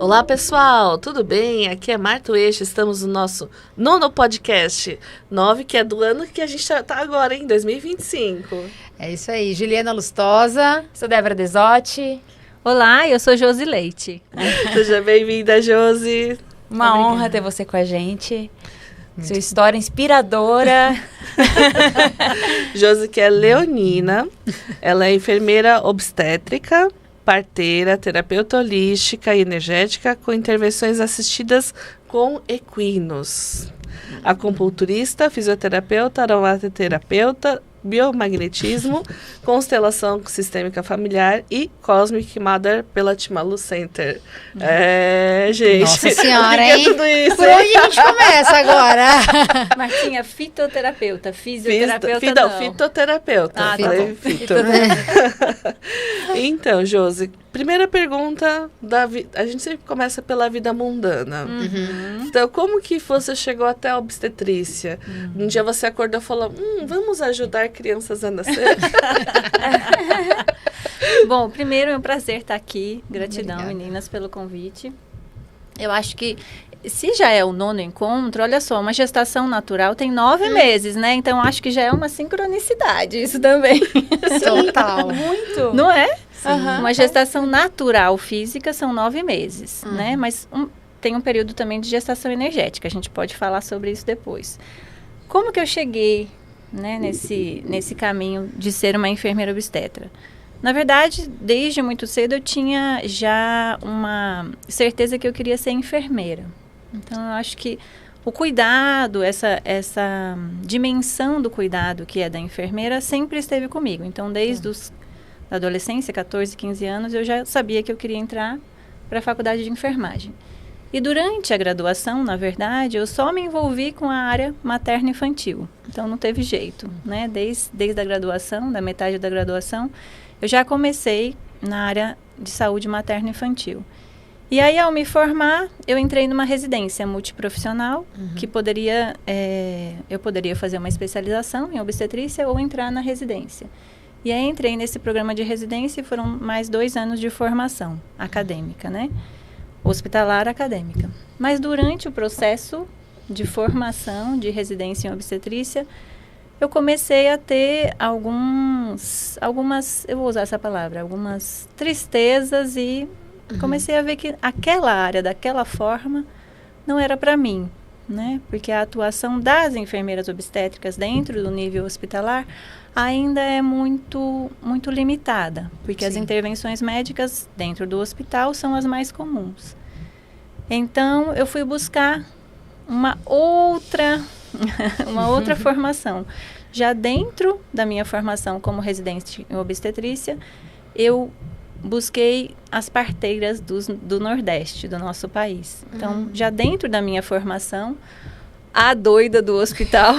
Olá, pessoal, tudo bem? Aqui é Marta Eixo, estamos no nosso 9º podcast, 9, que é do ano que a gente tá agora, em 2025. É isso aí, Juliana Lustosa. Sou Débora Desotti. Olá, eu sou Josi Leite. Seja bem-vinda, Josi. Uma honra ter você com a gente. Sua história inspiradora. Josi, que é leonina, ela é enfermeira obstétrica, parteira, terapeuta holística e energética com intervenções assistidas com equinos. Acupunturista, fisioterapeuta, aromaterapeuta, biomagnetismo, constelação sistêmica familiar e Cosmic Mother pela Timalu Center. Gente. Nossa senhora, hein? Tudo isso? Por onde a gente começa agora? Martinha, fitoterapeuta, fisioterapeuta não. Fitoterapeuta. Ah, tá Falei bom. fito. Então, Josi, primeira pergunta, a gente sempre começa pela vida mundana. Então, como que você chegou até a obstetrícia? Um dia você acordou e falou, vamos ajudar crianças a nascer? Bom, primeiro é um prazer estar aqui. Gratidão, Obrigada. meninas, pelo convite. Eu acho que, se já é o 9º encontro, olha só, uma gestação natural tem 9 meses, né? Então, acho que já é uma sincronicidade isso também. Total. Muito. Não é? Aham. Uma gestação natural física são 9 meses, né? Mas tem um período também de gestação energética. A gente pode falar sobre isso depois. Como que eu cheguei, né, nesse caminho de ser uma enfermeira obstetra? Na verdade, desde muito cedo eu tinha já uma certeza que eu queria ser enfermeira. Então, eu acho que o cuidado, essa dimensão do cuidado que é da enfermeira sempre esteve comigo. Então, desde a adolescência, 14, 15 anos, eu já sabia que eu queria entrar para a faculdade de enfermagem. E durante a graduação, na verdade, eu só me envolvi com a área materno-infantil. Então, não teve jeito, né? Desde a graduação, da metade da graduação, eu já comecei na área de saúde materno-infantil. E aí, ao me formar, eu entrei numa residência multiprofissional, que eu poderia fazer uma especialização em obstetrícia ou entrar na residência. E aí, entrei nesse programa de residência e foram mais 2 anos de formação acadêmica, né? Hospitalar acadêmica. Mas durante o processo de formação de residência em obstetrícia, eu comecei a ter algumas, eu vou usar essa palavra, algumas tristezas e comecei a ver que aquela área, daquela forma, não era para mim, né? Porque a atuação das enfermeiras obstétricas dentro do nível hospitalar ainda é muito, muito limitada, porque as intervenções médicas dentro do hospital são as mais comuns. Então, eu fui buscar uma outra formação. Já dentro da minha formação como residente em obstetrícia, eu busquei as parteiras do Nordeste, do nosso país. Então, já dentro da minha formação, a doida do hospital,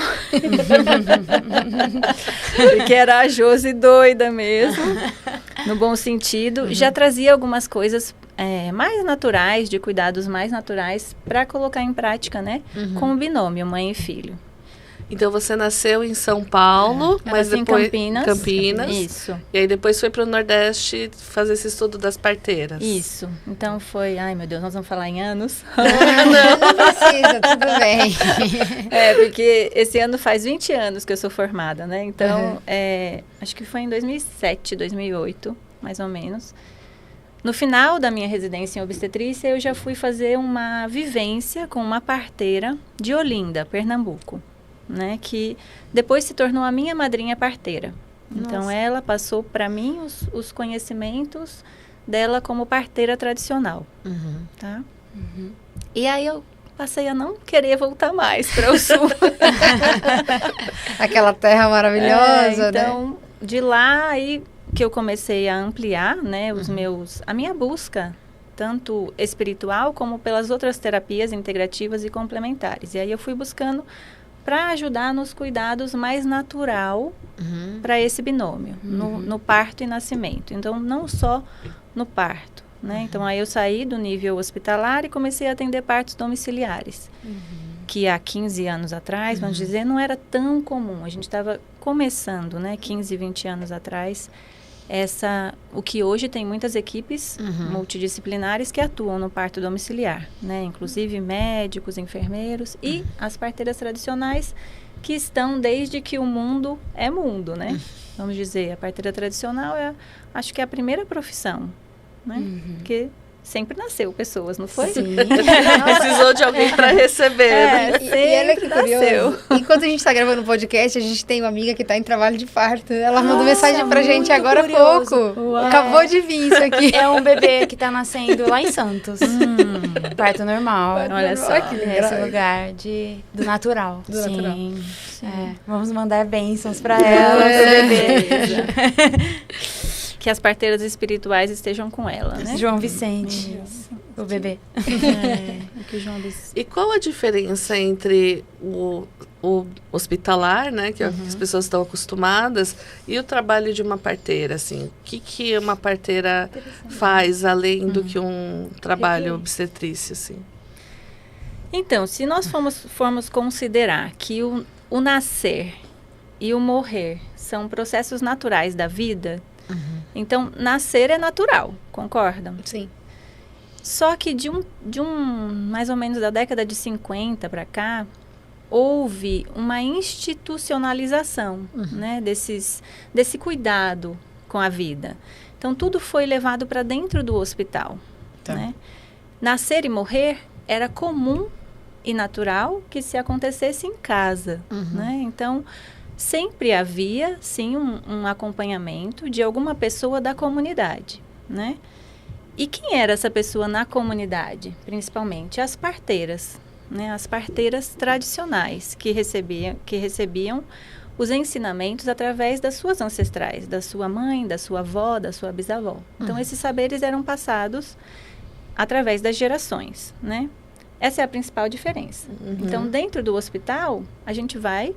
que era a Josi doida mesmo, no bom sentido, já trazia algumas coisas mais naturais, de cuidados mais naturais, para colocar em prática, né, com o binômio mãe e filho. Então, você nasceu em São Paulo, mas nasci em depois... Campinas. Isso. E aí, depois foi para o Nordeste fazer esse estudo das parteiras. Isso. Então, foi... Ai, meu Deus, nós vamos falar em anos. Não precisa, tudo bem. Porque esse ano faz 20 anos que eu sou formada, né? Então, acho que foi em 2007, 2008, mais ou menos. No final da minha residência em obstetrícia, eu já fui fazer uma vivência com uma parteira de Olinda, Pernambuco, né? Que depois se tornou a minha madrinha parteira. Então, ela passou para mim os conhecimentos dela como parteira tradicional, tá? E aí, eu passei a não querer voltar mais para o sul. Aquela terra maravilhosa, então, né? de lá aí que eu comecei a ampliar, né, a minha busca, tanto espiritual como pelas outras terapias integrativas e complementares. E aí eu fui buscando para ajudar nos cuidados mais natural para esse binômio, no parto e nascimento. Então, não só no parto, né? Então, aí eu saí do nível hospitalar e comecei a atender partos domiciliares, que há 15 anos atrás, vamos dizer, não era tão comum. A gente estava começando, né, 15, 20 anos atrás, o que hoje tem muitas equipes multidisciplinares que atuam no parto domiciliar, né? Inclusive médicos, enfermeiros e as parteiras tradicionais que estão desde que o mundo é mundo, né? Vamos dizer, a parteira tradicional acho que é a primeira profissão, né? Que sempre nasceu pessoas, não foi? Sim. Precisou de alguém para receber. E olha que curioso. Enquanto a gente está gravando o podcast, a gente tem uma amiga que está em trabalho de parto. Ela mandou mensagem pra gente agora há pouco. Uau. Acabou de vir isso aqui. É um bebê que tá nascendo lá em Santos. Parto normal. Olha só. Olha que Nesse legal. lugar do natural. Do natural. Sim. É, vamos mandar bênçãos pra ela. Que as parteiras espirituais estejam com ela, né? João Vicente, o bebê. Que o João Vicente. E qual a diferença entre o hospitalar, né, que é o que as pessoas estão acostumadas, e o trabalho de uma parteira, assim? O que uma parteira faz além do que um trabalho obstetrício, assim? Então, se nós formos considerar que o nascer e o morrer são processos naturais da vida, então nascer é natural, concordam? Sim. Só que de mais ou menos da década de 50 para cá, houve uma institucionalização, né, desse cuidado com a vida. Então, tudo foi levado para dentro do hospital. Tá. Né? Nascer e morrer era comum e natural que se acontecesse em casa. Né? Então, sempre havia, sim, um acompanhamento de alguma pessoa da comunidade. Né? E quem era essa pessoa na comunidade? Principalmente as parteiras. Né, as parteiras tradicionais que recebiam os ensinamentos através das suas ancestrais, da sua mãe, da sua avó, da sua bisavó. Então, esses saberes eram passados através das gerações, né? Essa é a principal diferença. Então, dentro do hospital, a gente vai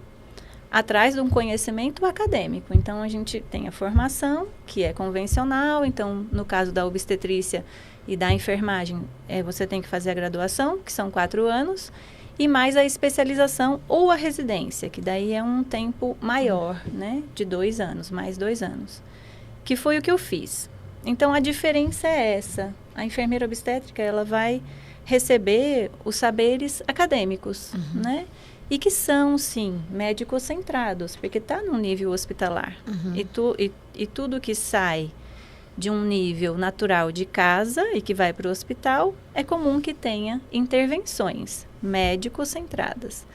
atrás de um conhecimento acadêmico. Então, a gente tem a formação, que é convencional. Então, no caso da obstetrícia e da enfermagem, você tem que fazer a graduação, que são 4 anos, e mais a especialização ou a residência, que daí é um tempo maior, né? De 2 anos, mais 2 anos. Que foi o que eu fiz. Então, a diferença é essa. A enfermeira obstétrica, ela vai receber os saberes acadêmicos, né? E que são, sim, médico-centrados, porque está no nível hospitalar. E tudo que sai de um nível natural de casa e que vai para o hospital, é comum que tenha intervenções médico-centradas.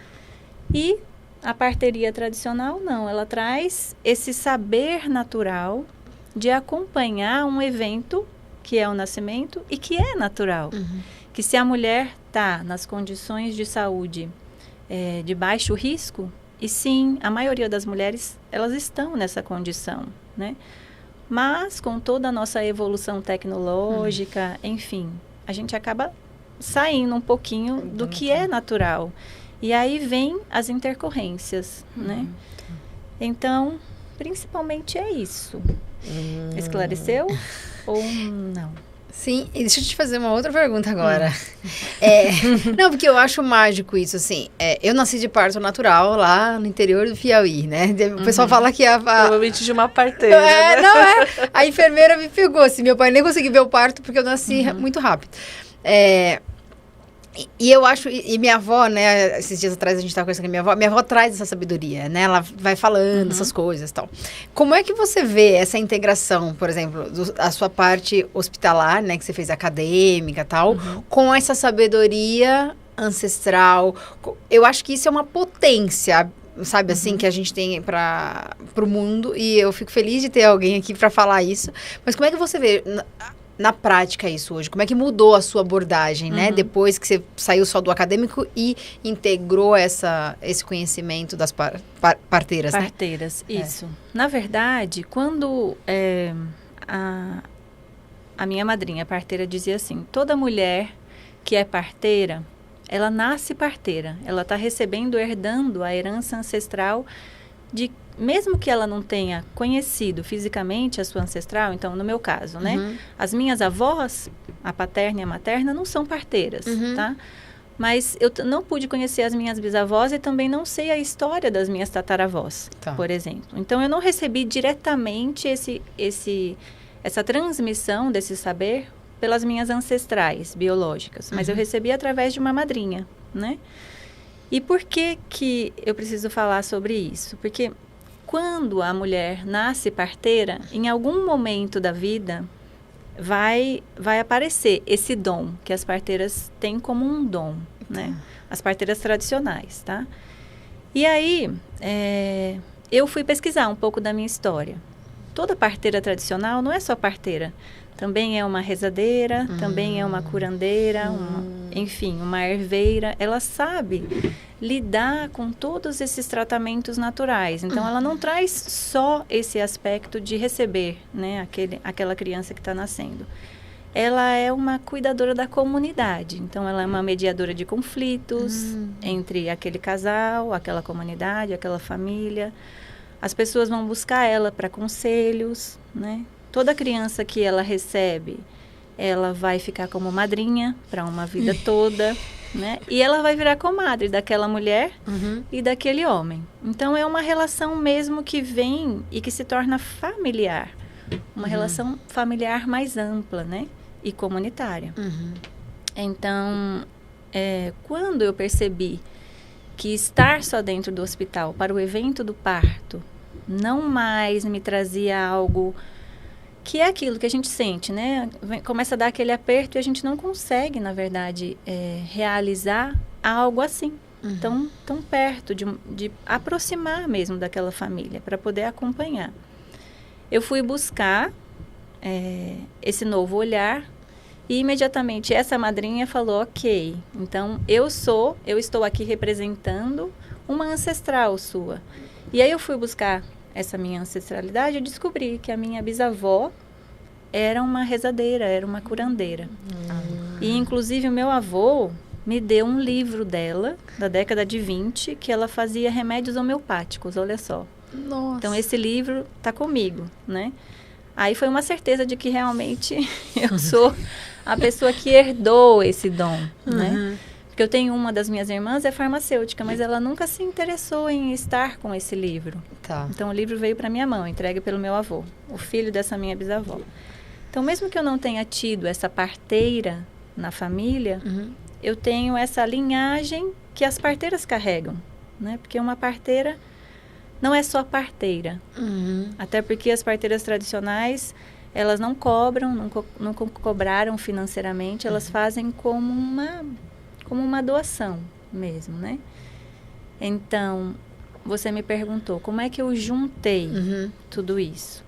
E a parteria tradicional, não. Ela traz esse saber natural de acompanhar um evento que é o nascimento e que é natural. Que se a mulher está nas condições de saúde de baixo risco, e sim, a maioria das mulheres, elas estão nessa condição, né? Mas, com toda a nossa evolução tecnológica, enfim, a gente acaba saindo um pouquinho do que é natural. E aí vem as intercorrências, né? Então, principalmente é isso. Esclareceu ou não? Sim, e deixa eu te fazer uma outra pergunta agora. Não, porque eu acho mágico isso, assim. Eu nasci de parto natural lá no interior do Piauí, né? O pessoal fala que provavelmente de uma parteira, né? Não é. A enfermeira me pegou, assim. Meu pai nem conseguiu ver o parto porque eu nasci muito rápido. E eu acho, e minha avó, né, esses dias atrás a gente estava conversando com a minha avó traz essa sabedoria, né, ela vai falando essas coisas e tal. Como é que você vê essa integração, por exemplo, a sua parte hospitalar, né, que você fez acadêmica e tal, com essa sabedoria ancestral? Eu acho que isso é uma potência, sabe, assim, que a gente tem para o mundo, e eu fico feliz de ter alguém aqui para falar isso. Mas como é que você vê na prática isso hoje? Como é que mudou a sua abordagem, né? Depois que você saiu só do acadêmico e integrou esse conhecimento das parteiras, né? Parteiras, isso. Na verdade, quando a minha madrinha parteira dizia assim, toda mulher que é parteira, ela nasce parteira. Ela está herdando a herança ancestral de, mesmo que ela não tenha conhecido fisicamente a sua ancestral, então, no meu caso, né? As minhas avós, a paterna e a materna, não são parteiras, tá? Mas eu não pude conhecer as minhas bisavós e também não sei a história das minhas tataravós, por exemplo. Então, eu não recebi diretamente essa transmissão desse saber pelas minhas ancestrais biológicas, mas eu recebi através de uma madrinha, né? E por que eu preciso falar sobre isso? Porque quando a mulher nasce parteira, em algum momento da vida vai aparecer esse dom que as parteiras têm como um dom, né? As parteiras tradicionais, tá? E aí, eu fui pesquisar um pouco da minha história. Toda parteira tradicional não é só parteira. Também é uma rezadeira, também é uma curandeira, enfim, uma herveira. Ela sabe lidar com todos esses tratamentos naturais. Então, ela não traz só esse aspecto de receber, né, aquela criança que está nascendo. Ela é uma cuidadora da comunidade. Então, ela é uma mediadora de conflitos entre aquele casal, aquela comunidade, aquela família. As pessoas vão buscar ela para conselhos, né? Toda criança que ela recebe, ela vai ficar como madrinha para uma vida toda, né? E ela vai virar comadre daquela mulher e daquele homem. Então, é uma relação mesmo que vem e que se torna familiar. Uma relação familiar mais ampla, né? E comunitária. Então, quando eu percebi que estar só dentro do hospital para o evento do parto não mais me trazia algo que é aquilo que a gente sente, né? Começa a dar aquele aperto e a gente não consegue, na verdade, realizar algo assim, tão perto, de aproximar mesmo daquela família, para poder acompanhar. Eu fui buscar esse novo olhar e imediatamente essa madrinha falou, ok, então eu estou aqui representando uma ancestral sua. E aí eu fui buscar essa minha ancestralidade, eu descobri que a minha bisavó era uma rezadeira, era uma curandeira. E, inclusive, o meu avô me deu um livro dela, da década de 20, que ela fazia remédios homeopáticos, olha só. Nossa. Então, esse livro está comigo, né? Aí foi uma certeza de que realmente eu sou a pessoa que herdou esse dom, né? Porque eu tenho uma das minhas irmãs, é farmacêutica, mas ela nunca se interessou em estar com esse livro. Então, o livro veio para minha mão, entregue pelo meu avô, o filho dessa minha bisavó. Então, mesmo que eu não tenha tido essa parteira na família, eu tenho essa linhagem que as parteiras carregam, né? Porque uma parteira não é só parteira. Até porque as parteiras tradicionais, elas não cobram, não cobraram financeiramente, elas fazem como uma doação mesmo, né? Então, você me perguntou, como é que eu juntei tudo isso?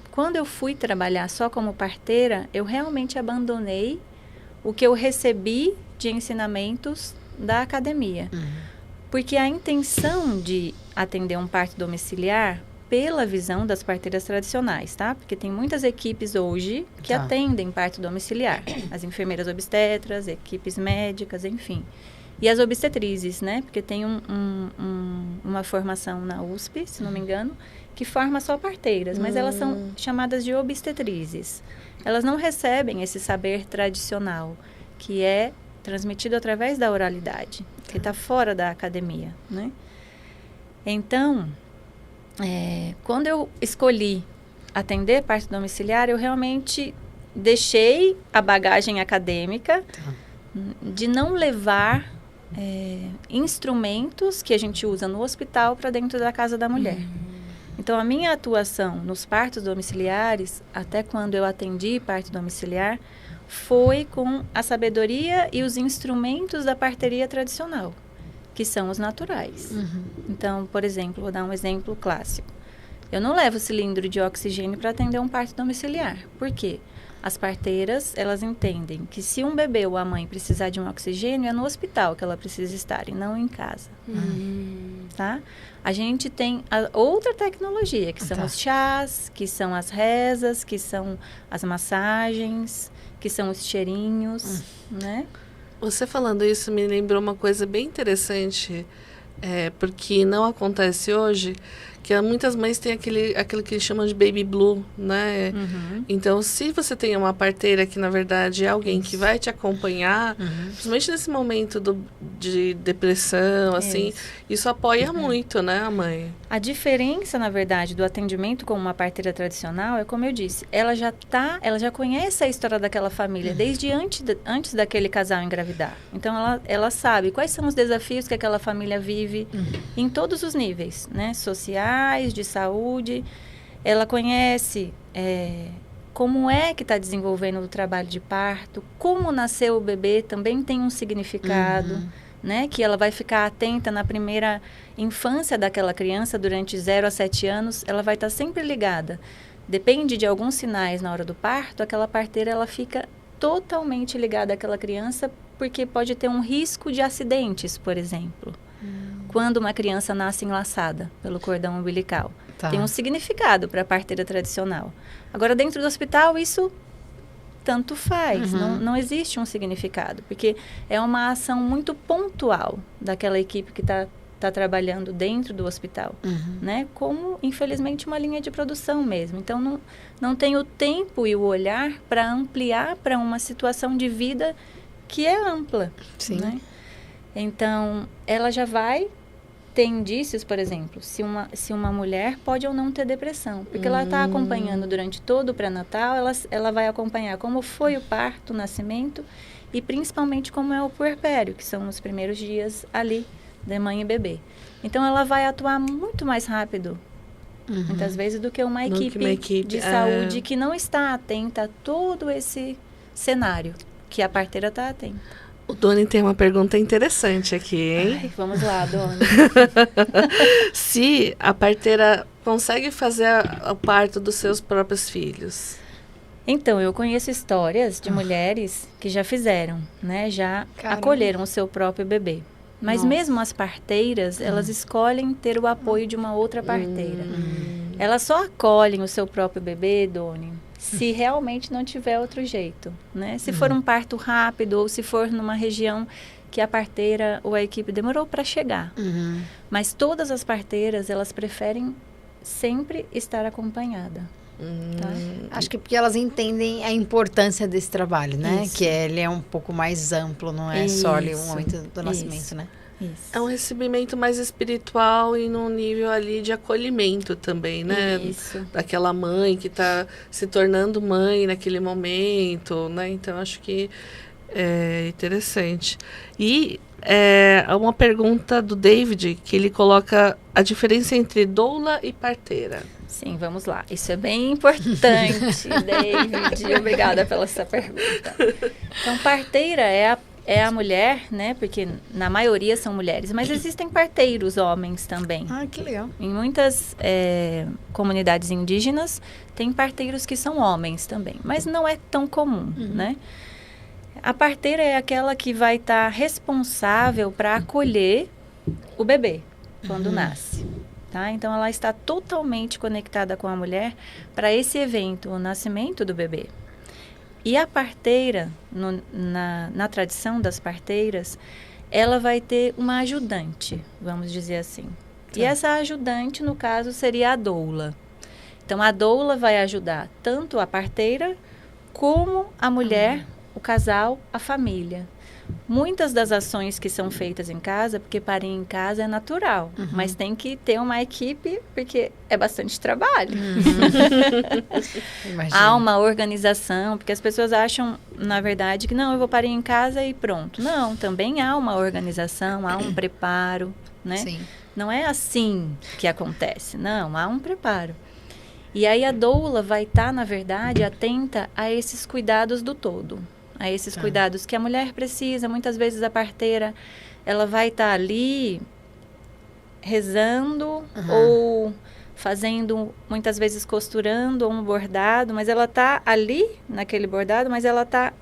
Quando eu fui trabalhar só como parteira, eu realmente abandonei o que eu recebi de ensinamentos da academia. Porque a intenção de atender um parto domiciliar, pela visão das parteiras tradicionais, tá? Porque tem muitas equipes hoje que atendem parto domiciliar. As enfermeiras obstetras, equipes médicas, enfim. E as obstetrizes, né? Porque tem uma formação na USP, se não me engano, que forma só parteiras, mas elas são chamadas de obstetrizes. Elas não recebem esse saber tradicional, que é transmitido através da oralidade, que está fora da academia, né? Então, quando eu escolhi atender parto domiciliar, eu realmente deixei a bagagem acadêmica de não levar instrumentos que a gente usa no hospital para dentro da casa da mulher. Então, a minha atuação nos partos domiciliares, até quando eu atendi parto domiciliar, foi com a sabedoria e os instrumentos da parteria tradicional, que são os naturais. Então, por exemplo, vou dar um exemplo clássico. Eu não levo cilindro de oxigênio para atender um parto domiciliar. Por quê? As parteiras, elas entendem que se um bebê ou a mãe precisar de um oxigênio, é no hospital que ela precisa estar e não em casa. Tá? A gente tem a outra tecnologia, que são os chás, que são as rezas, que são as massagens, que são os cheirinhos, né? Você falando isso me lembrou uma coisa bem interessante, porque não acontece hoje, Porque muitas mães têm aquilo que eles chamam de baby blue, né? Então, se você tem uma parteira que, na verdade, é alguém que vai te acompanhar, principalmente nesse momento de depressão, assim, isso apoia muito, né, a mãe? A diferença, na verdade, do atendimento com uma parteira tradicional é, como eu disse, ela já conhece a história daquela família desde antes daquele casal engravidar. Então, ela sabe quais são os desafios que aquela família vive em todos os níveis, né? Sociais, de saúde. Ela conhece como é que está desenvolvendo o trabalho de parto, como nasceu o bebê também tem um significado, né? Que ela vai ficar atenta na primeira infância daquela criança, durante 0 a 7 anos, ela vai estar sempre ligada. Depende de alguns sinais na hora do parto, aquela parteira ela fica totalmente ligada àquela criança, porque pode ter um risco de acidentes, por exemplo. Quando uma criança nasce enlaçada pelo cordão umbilical. Tá. Tem um significado para a parteira tradicional. Agora, dentro do hospital, isso tanto faz. Não existe um significado, porque é uma ação muito pontual daquela equipe que está trabalhando dentro do hospital, né? Como, infelizmente, uma linha de produção mesmo. Então, não tem o tempo e o olhar para ampliar para uma situação de vida que é ampla. Sim. Né? Então, ela já vai ter indícios, por exemplo, se uma mulher pode ou não ter depressão. Porque ela está acompanhando durante todo o pré-natal, ela vai acompanhar como foi o parto, o nascimento e principalmente como é o puerpério, que são os primeiros dias ali de mãe e bebê. Então, ela vai atuar muito mais rápido, muitas vezes, do que uma equipe de saúde que não está atenta a todo esse cenário que a parteira está atenta. O Doni tem uma pergunta interessante aqui, hein? Ai, vamos lá, Doni. Se a parteira consegue fazer o parto dos seus próprios filhos? Então, eu conheço histórias de mulheres que já fizeram, né? Já acolheram o seu próprio bebê. Mas mesmo as parteiras, elas escolhem ter o apoio de uma outra parteira. Elas só acolhem o seu próprio bebê, Doni, se realmente não tiver outro jeito, né? Se for um parto rápido ou se for numa região que a parteira ou a equipe demorou para chegar. Mas todas as parteiras, elas preferem sempre estar acompanhada. Tá? Acho que porque elas entendem a importância desse trabalho, né? Isso. Que ele é um pouco mais amplo, não é só ali o momento do nascimento, né? Isso. É um recebimento mais espiritual e num nível ali de acolhimento também, né? Isso. Daquela mãe que está se tornando mãe naquele momento, né? Então, acho que é interessante. E uma pergunta do David, que ele coloca a diferença entre doula e parteira. Sim, vamos lá. Isso é bem importante, David. Obrigada pela essa pergunta. Então, parteira é a mulher, né? Porque na maioria são mulheres, mas existem parteiros homens também. Ah, que legal. Em muitas comunidades indígenas, tem parteiros que são homens também, mas não é tão comum, né? A parteira é aquela que vai estar responsável para acolher o bebê quando nasce. Tá? Então, ela está totalmente conectada com a mulher para esse evento, o nascimento do bebê. E a parteira, na tradição das parteiras, ela vai ter uma ajudante, vamos dizer assim. Tá. E essa ajudante, no caso, seria a doula. Então, a doula vai ajudar tanto a parteira como a mulher, o casal, a família. Muitas das ações que são feitas em casa, porque parir em casa é natural, mas tem que ter uma equipe, porque é bastante trabalho. Há uma organização, porque as pessoas acham, na verdade, que não, eu vou parir em casa e pronto. Não, também há uma organização, há um preparo, né? Sim. Não é assim que acontece, não, há um preparo. E aí a doula vai estar, na verdade, atenta a esses cuidados do todo. A esses cuidados que a mulher precisa. Muitas vezes a parteira, ela vai estar ali rezando ou fazendo, muitas vezes costurando ou um bordado, mas ela está ali naquele bordado, mas ela está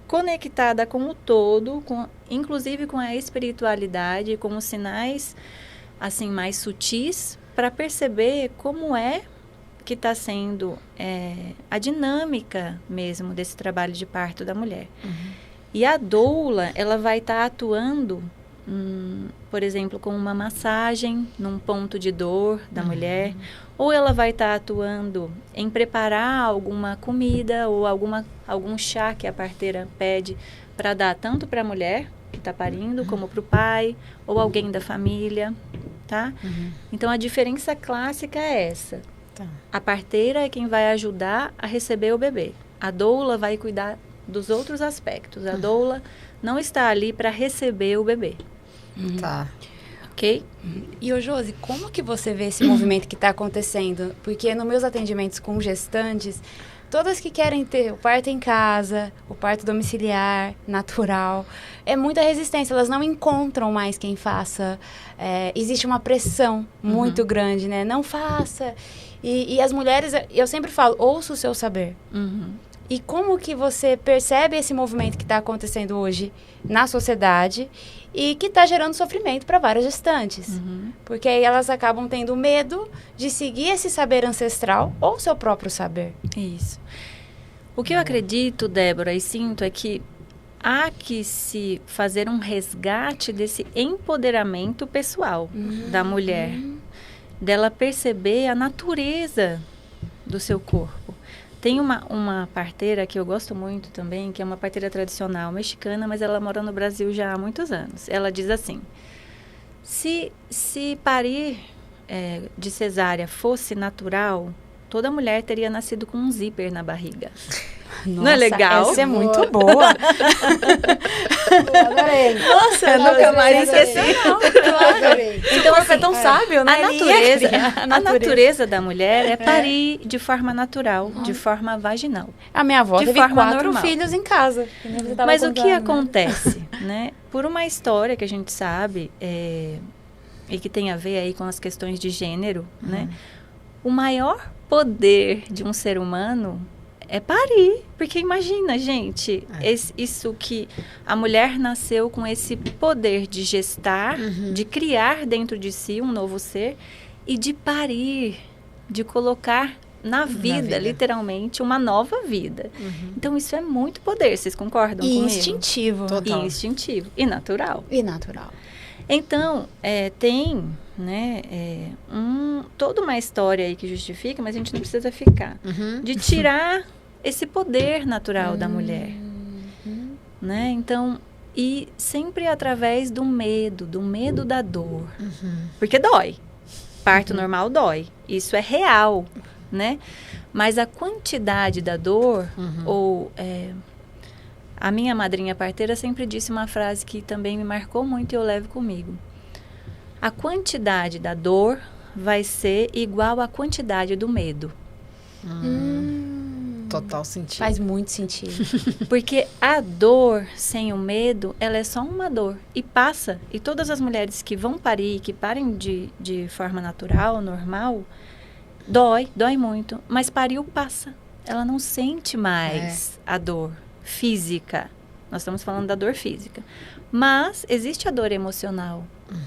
conectada com o todo, inclusive com a espiritualidade, com os sinais assim mais sutis, para perceber como é que está sendo a dinâmica mesmo desse trabalho de parto da mulher. E a doula, ela vai estar atuando por exemplo, com uma massagem num ponto de dor da mulher, ou ela vai estar atuando em preparar alguma comida ou algum chá que a parteira pede para dar tanto para a mulher que está parindo, como para o pai ou alguém da família, tá? Então, a diferença clássica é essa. Tá. A parteira é quem vai ajudar a receber o bebê. A doula vai cuidar dos outros aspectos. A doula não está ali para receber o bebê. Tá. Ok? E, ô Josi, como que você vê esse movimento que está acontecendo? Porque nos meus atendimentos com gestantes, todas que querem ter o parto em casa, o parto domiciliar, natural, é muita resistência. Elas não encontram mais quem faça. Existe uma pressão muito grande, né? Não faça. E as mulheres, eu sempre falo, ouça o seu saber. E como que você percebe esse movimento que está acontecendo hoje na sociedade e que está gerando sofrimento para várias gestantes? Porque aí elas acabam tendo medo de seguir esse saber ancestral ou seu próprio saber. Isso. O que eu acredito, Débora, e sinto é que há que se fazer um resgate desse empoderamento pessoal da mulher, dela perceber a natureza do seu corpo. Tem uma parteira que eu gosto muito também, que é uma parteira tradicional mexicana, mas ela mora no Brasil já há muitos anos. Ela diz assim, se parir de cesárea fosse natural, toda mulher teria nascido com um zíper na barriga. Nossa, não é legal? Essa é muito boa. Adorei. Nossa, eu nunca mais esqueci. Então, você é tão sábio, né? A natureza da mulher é parir de forma natural, de forma vaginal. A minha avó de teve forma 4 normal. filhos em casa. Mas o que acontece, né? Por uma história que a gente sabe, e que tem a ver aí com as questões de gênero, né? O maior poder de um ser humano é parir. Porque imagina, gente, isso que a mulher nasceu com esse poder de gestar, de criar dentro de si um novo ser e de parir, de colocar na vida, literalmente, uma nova vida. Então, isso é muito poder, vocês concordam comigo? Instintivo. Total. E instintivo. E natural. E natural. Então, tem, né, toda uma história aí que justifica, mas a gente não precisa ficar. De tirar esse poder natural da mulher. Né? Então, e sempre através do medo da dor. Porque dói. Parto normal dói. Isso é real, né? Mas a quantidade da dor, ou... a minha madrinha parteira sempre disse uma frase que também me marcou muito e eu levo comigo. A quantidade da dor vai ser igual à quantidade do medo. Total sentido. Faz muito sentido. Porque a dor sem o medo, ela é só uma dor. E passa. E todas as mulheres que vão parir, que parem de forma natural, normal, dói muito. Mas pariu, passa. Ela não sente mais a dor física. Nós estamos falando da dor física. Mas existe a dor emocional,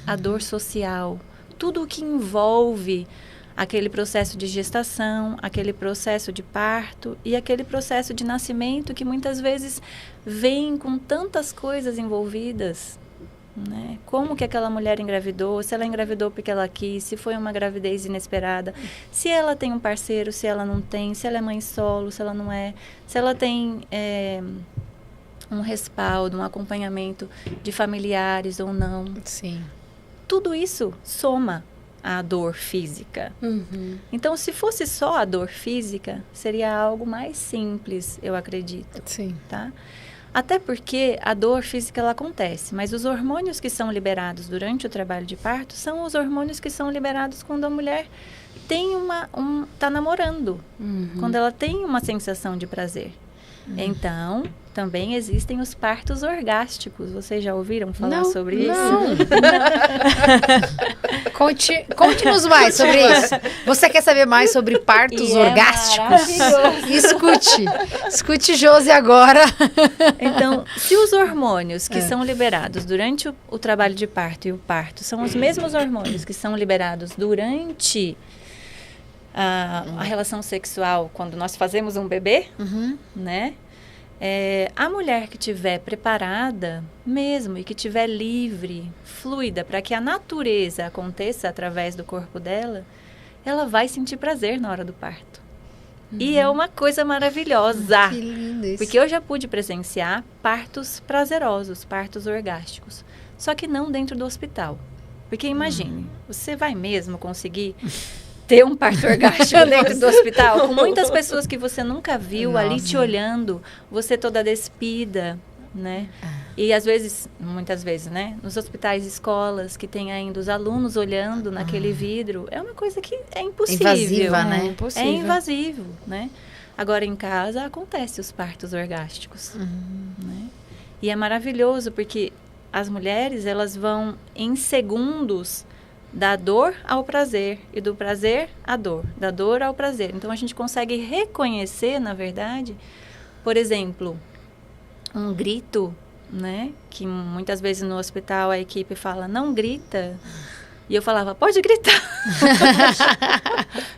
a dor social, tudo o que envolve aquele processo de gestação, aquele processo de parto e aquele processo de nascimento que muitas vezes vem com tantas coisas envolvidas. Né? Como que aquela mulher engravidou, se ela engravidou porque ela quis, se foi uma gravidez inesperada, se ela tem um parceiro, se ela não tem, se ela é mãe solo, se ela não é, se ela tem um respaldo, um acompanhamento de familiares ou não. Sim. Tudo isso soma a dor física. Então, se fosse só a dor física, seria algo mais simples, eu acredito. Sim. Tá? Até porque a dor física ela acontece, mas os hormônios que são liberados durante o trabalho de parto são os hormônios que são liberados quando a mulher tem tá namorando, quando ela tem uma sensação de prazer. Então, também existem os partos orgásticos. Vocês já ouviram falar sobre isso? Não. Conte-nos mais sobre isso. Você quer saber mais sobre partos orgásticos? Escute Josi agora. Então, se os hormônios que são liberados durante o trabalho de parto e o parto são os mesmos hormônios que são liberados durante a relação sexual, quando nós fazemos um bebê, né? A mulher que estiver preparada mesmo e que estiver livre, fluida, para que a natureza aconteça através do corpo dela, ela vai sentir prazer na hora do parto. E é uma coisa maravilhosa. Que lindo isso. Porque eu já pude presenciar partos prazerosos, partos orgásticos. Só que não dentro do hospital. Porque imagine, você vai mesmo conseguir ter um parto orgástico dentro do hospital, com muitas pessoas que você nunca viu ali te olhando, você toda despida, né? E às vezes, muitas vezes, né? Nos hospitais, escolas, que tem ainda os alunos olhando naquele vidro, é uma coisa que é impossível. Invasiva, né? Impossível. É invasivo, né? Agora, em casa, acontece os partos orgásticos, né? E é maravilhoso, porque as mulheres, elas vão em segundos da dor ao prazer e do prazer à dor, da dor ao prazer. Então, a gente consegue reconhecer, na verdade, por exemplo, um grito, né? Que muitas vezes no hospital a equipe fala, não grita. E eu falava, pode gritar.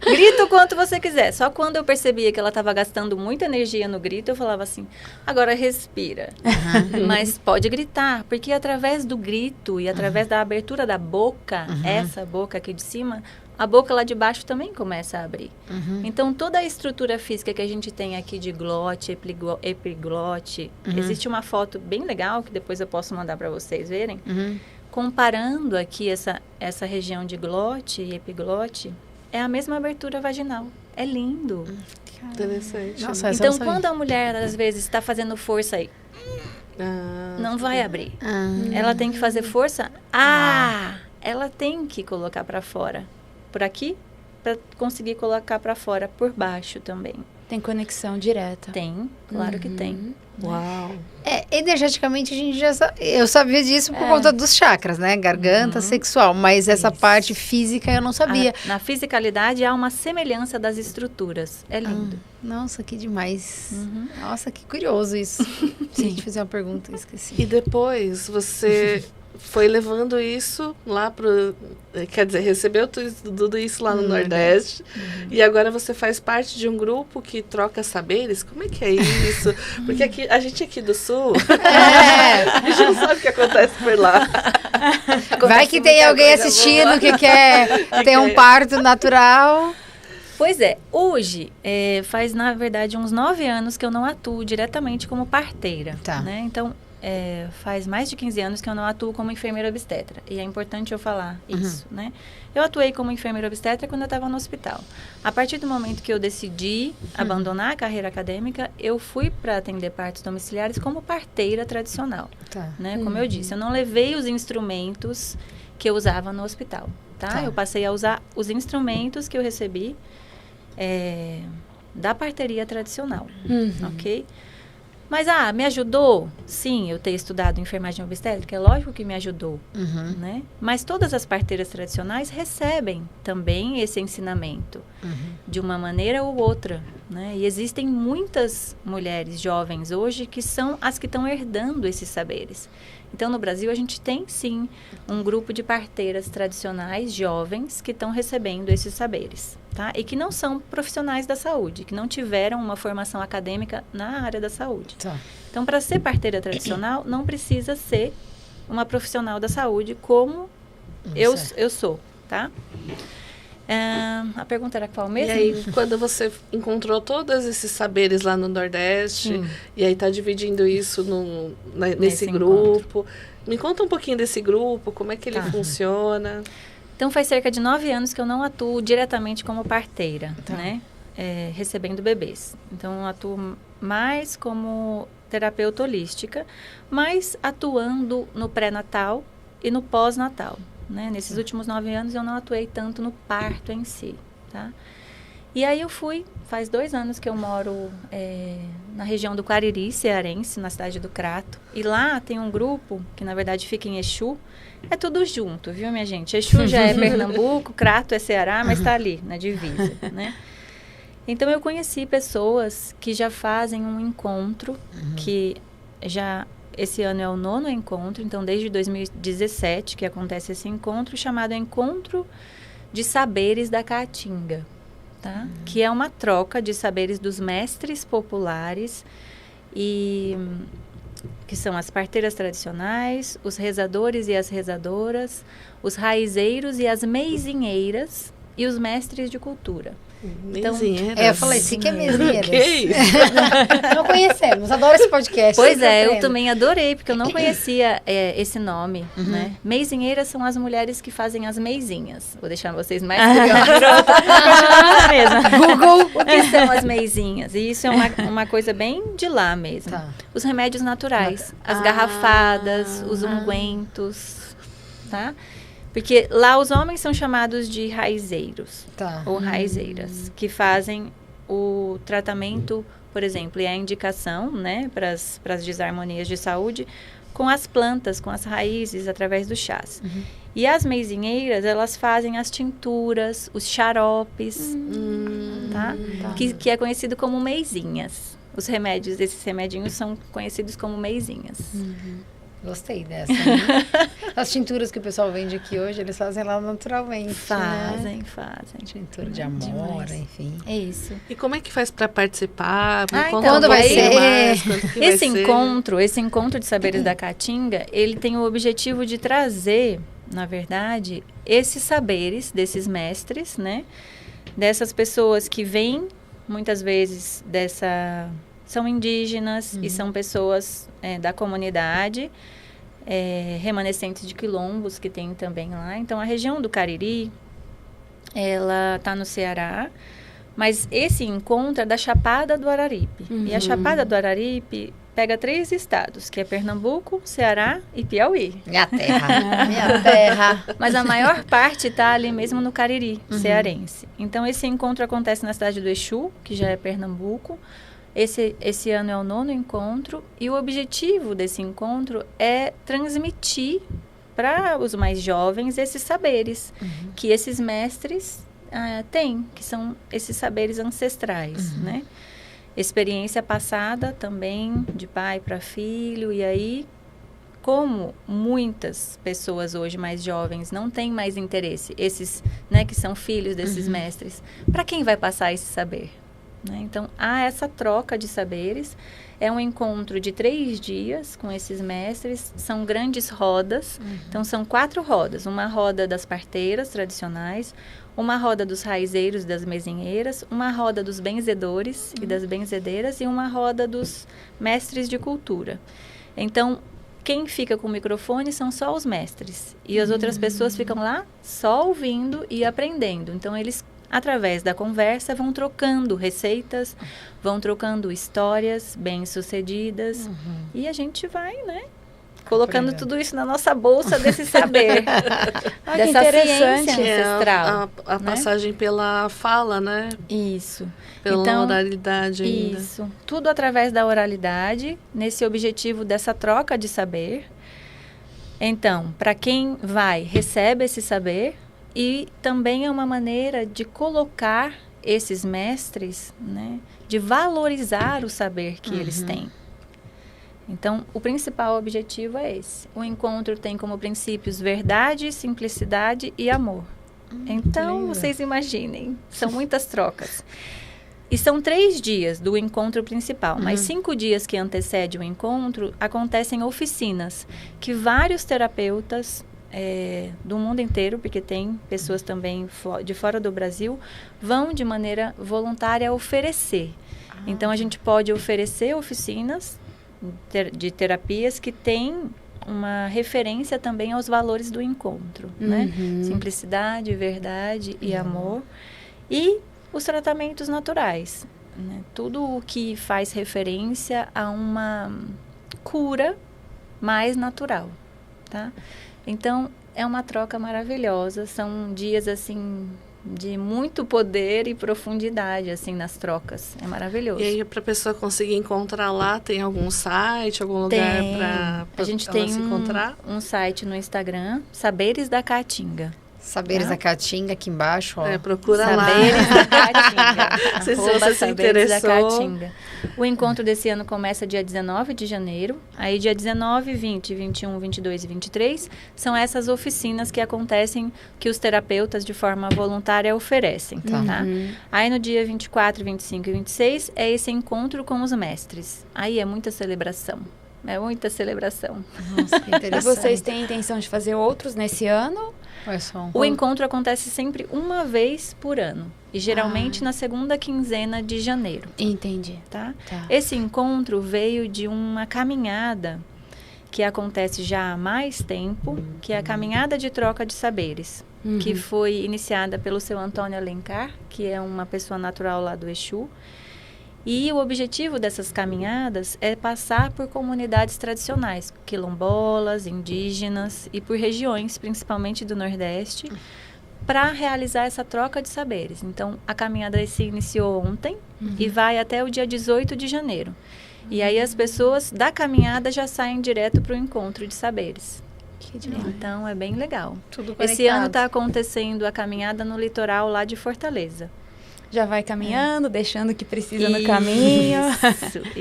Grita o quanto você quiser. Só quando eu percebia que ela estava gastando muita energia no grito, eu falava assim, agora respira. Mas pode gritar, porque através do grito e através da abertura da boca, essa boca aqui de cima, a boca lá de baixo também começa a abrir. Então, toda a estrutura física que a gente tem aqui de glote, epiglote, existe uma foto bem legal, que depois eu posso mandar para vocês verem, comparando aqui essa região de glote e epiglote, é a mesma abertura vaginal. É lindo. Interessante. Nossa, então, quando a mulher, às vezes, está fazendo força aí, não vai abrir. Ela tem que fazer força. Ela tem que colocar para fora. Por aqui, para conseguir colocar para fora, por baixo também. Tem conexão direta. Tem, claro que tem. Uau. Energeticamente, a gente eu sabia disso por conta dos chakras, né? Garganta, sexual. Mas essa parte física eu não sabia. Na fisicalidade há uma semelhança das estruturas. É lindo. Nossa, que demais. Nossa, que curioso isso. Se a gente fizer uma pergunta, eu esqueci. E depois você foi levando isso lá pro... Quer dizer, recebeu tudo isso lá no Nordeste. E agora você faz parte de um grupo que troca saberes? Como é que é isso? Porque aqui, a gente aqui do Sul, a gente não sabe o que acontece por lá. Vai que tem alguém assistindo que quer ter um parto natural. Pois é, hoje faz, na verdade, uns 9 anos que eu não atuo diretamente como parteira. Né? Então, faz mais de 15 anos que eu não atuo como enfermeira obstetra. E é importante eu falar isso, né? Eu atuei como enfermeira obstetra quando eu estava no hospital. A partir do momento que eu decidi abandonar a carreira acadêmica, eu fui para atender partos domiciliares como parteira tradicional. Né? Como eu disse, eu não levei os instrumentos que eu usava no hospital. Eu passei a usar os instrumentos que eu recebi da parteria tradicional. Ok? Mas, me ajudou? Sim, eu ter estudado enfermagem obstétrica, é lógico que me ajudou, né? Mas todas as parteiras tradicionais recebem também esse ensinamento, de uma maneira ou outra, né? E existem muitas mulheres jovens hoje que são as que estão herdando esses saberes. Então, no Brasil, a gente tem, sim, um grupo de parteiras tradicionais jovens que estão recebendo esses saberes, tá? E que não são profissionais da saúde, que não tiveram uma formação acadêmica na área da saúde. Então, para ser parteira tradicional, não precisa ser uma profissional da saúde como eu sou, tá? A pergunta era qual mesmo? E aí, quando você encontrou todos esses saberes lá no Nordeste, e aí está dividindo isso nesse grupo, me conta um pouquinho desse grupo, como é que ele funciona. Então, faz cerca de 9 anos que eu não atuo diretamente como parteira, né? Recebendo bebês. Então, eu atuo mais como terapeuta holística, mas atuando no pré-natal e no pós-natal. Né? Nesses últimos 9 anos eu não atuei tanto no parto em si, tá? E aí eu faz 2 anos que eu moro na região do Cariri, cearense, na cidade do Crato. E lá tem um grupo que na verdade fica em Exu. É tudo junto, viu, minha gente? Exu já é Pernambuco, Crato é Ceará, mas está ali, na divisa, né? Então eu conheci pessoas que já fazem um encontro, que já... Esse ano é o 9º encontro, então desde 2017 que acontece esse encontro, chamado Encontro de Saberes da Caatinga, tá? Que é uma troca de saberes dos mestres populares e que são as parteiras tradicionais, os rezadores e as rezadoras, os raizeiros e as meizinheiras e os mestres de cultura. Então, eu falei, sim, que é mesinheiras. Que isso? Não conhecemos, adoro esse podcast. Pois é, eu também adorei, porque eu não conhecia esse nome, né? Meizinheiras são as mulheres que fazem as meizinhas. Vou deixar vocês mais curiosos. Google, o que são as meizinhas? E isso é uma coisa bem de lá mesmo. Tá. Os remédios naturais, as garrafadas, os ungüentos, tá? Porque lá os homens são chamados de raizeiros, ou raizeiras, que fazem o tratamento, por exemplo, e a indicação, né, para as desarmonias de saúde, com as plantas, com as raízes, através dos chás. E as meizinheiras, elas fazem as tinturas, os xaropes, tá? Que é conhecido como meizinhas. Os remédios, esses remedinhos são conhecidos como meizinhas. Gostei dessa, né? As tinturas que o pessoal vende aqui hoje, eles fazem lá naturalmente, Fazem. Tintura de amora, enfim. É isso. E como é que faz para participar? Quando vai ser? Esse encontro de saberes da Caatinga, ele tem o objetivo de trazer, na verdade, esses saberes desses mestres, né? Dessas pessoas que vêm, muitas vezes, são indígenas e são pessoas da comunidade, remanescentes de quilombos que tem também lá. Então, a região do Cariri, ela está no Ceará, mas esse encontro é da Chapada do Araripe. E a Chapada do Araripe pega 3 estados, que é Pernambuco, Ceará e Piauí. Minha terra, minha terra. Mas a maior parte está ali mesmo no Cariri, cearense. Então, esse encontro acontece na cidade do Exu, que já é Pernambuco. Esse ano é o 9º encontro e o objetivo desse encontro é transmitir para os mais jovens esses saberes que esses mestres têm, que são esses saberes ancestrais, né? Experiência passada também de pai para filho, e aí, como muitas pessoas hoje mais jovens não têm mais interesse, esses, né, que são filhos desses mestres, para quem vai passar esse saber? Né? Então, há essa troca de saberes. É um encontro de 3 dias com esses mestres. São grandes rodas. Então, são 4 rodas. Uma roda das parteiras tradicionais, uma roda dos raizeiros e das mesinheiras, uma roda dos benzedores e das benzedeiras e uma roda dos mestres de cultura. Então, quem fica com o microfone são só os mestres. E as outras pessoas ficam lá só ouvindo e aprendendo. Então, eles, através da conversa, vão trocando receitas, vão trocando histórias bem-sucedidas. E a gente vai, né, colocando tudo isso na nossa bolsa desse saber, dessa ciência ancestral. A passagem pela fala, né? Isso. Pela oralidade ainda. Isso. Tudo através da oralidade, nesse objetivo dessa troca de saber. Então, para quem vai, recebe esse saber. E também é uma maneira de colocar esses mestres, né, de valorizar o saber que eles têm. Então, o principal objetivo é esse. O encontro tem como princípios verdade, simplicidade e amor. Então, vocês imaginem, são muitas trocas. E são 3 dias do encontro principal, mas 5 dias que antecedem o encontro, acontecem oficinas que vários terapeutas do mundo inteiro, porque tem pessoas também de fora do Brasil, vão de maneira voluntária oferecer. Então, a gente pode oferecer oficinas de terapias que têm uma referência também aos valores do encontro, né? Simplicidade, verdade e amor. E os tratamentos naturais, né? Tudo o que faz referência a uma cura mais natural, tá? Então, é uma troca maravilhosa. São dias, assim, de muito poder e profundidade, assim, nas trocas. É maravilhoso. E aí, para a pessoa conseguir encontrar lá, tem algum site, algum lugar para a gente ela tem se encontrar? um site no Instagram, Saberes da Caatinga. Saberes da Caatinga aqui embaixo, ó. Procura lá. Saberes da Caatinga. Se você se interessou. O encontro desse ano começa dia 19 de janeiro. Aí dia 19, 20, 21, 22 e 23 são essas oficinas que acontecem, que os terapeutas de forma voluntária oferecem, tá? Aí no dia 24, 25 e 26 é esse encontro com os mestres. Aí é muita celebração. É muita celebração. Nossa, que interessante. E vocês têm a intenção de fazer outros nesse ano? O encontro acontece sempre uma vez por ano. E geralmente na segunda quinzena de janeiro. Entendi. Tá? Esse encontro veio de uma caminhada que acontece já há mais tempo, que é a caminhada de troca de saberes. Que foi iniciada pelo seu Antônio Alencar, que é uma pessoa natural lá do Exu. E o objetivo dessas caminhadas é passar por comunidades tradicionais, quilombolas, indígenas e por regiões, principalmente do Nordeste, para realizar essa troca de saberes. Então, a caminhada se iniciou ontem e vai até o dia 18 de janeiro. E aí as pessoas da caminhada já saem direto para o encontro de saberes. Então, é bem legal. Tudo conectado. Esse ano está acontecendo a caminhada no litoral lá de Fortaleza. Já vai caminhando, deixando o que precisa no caminho.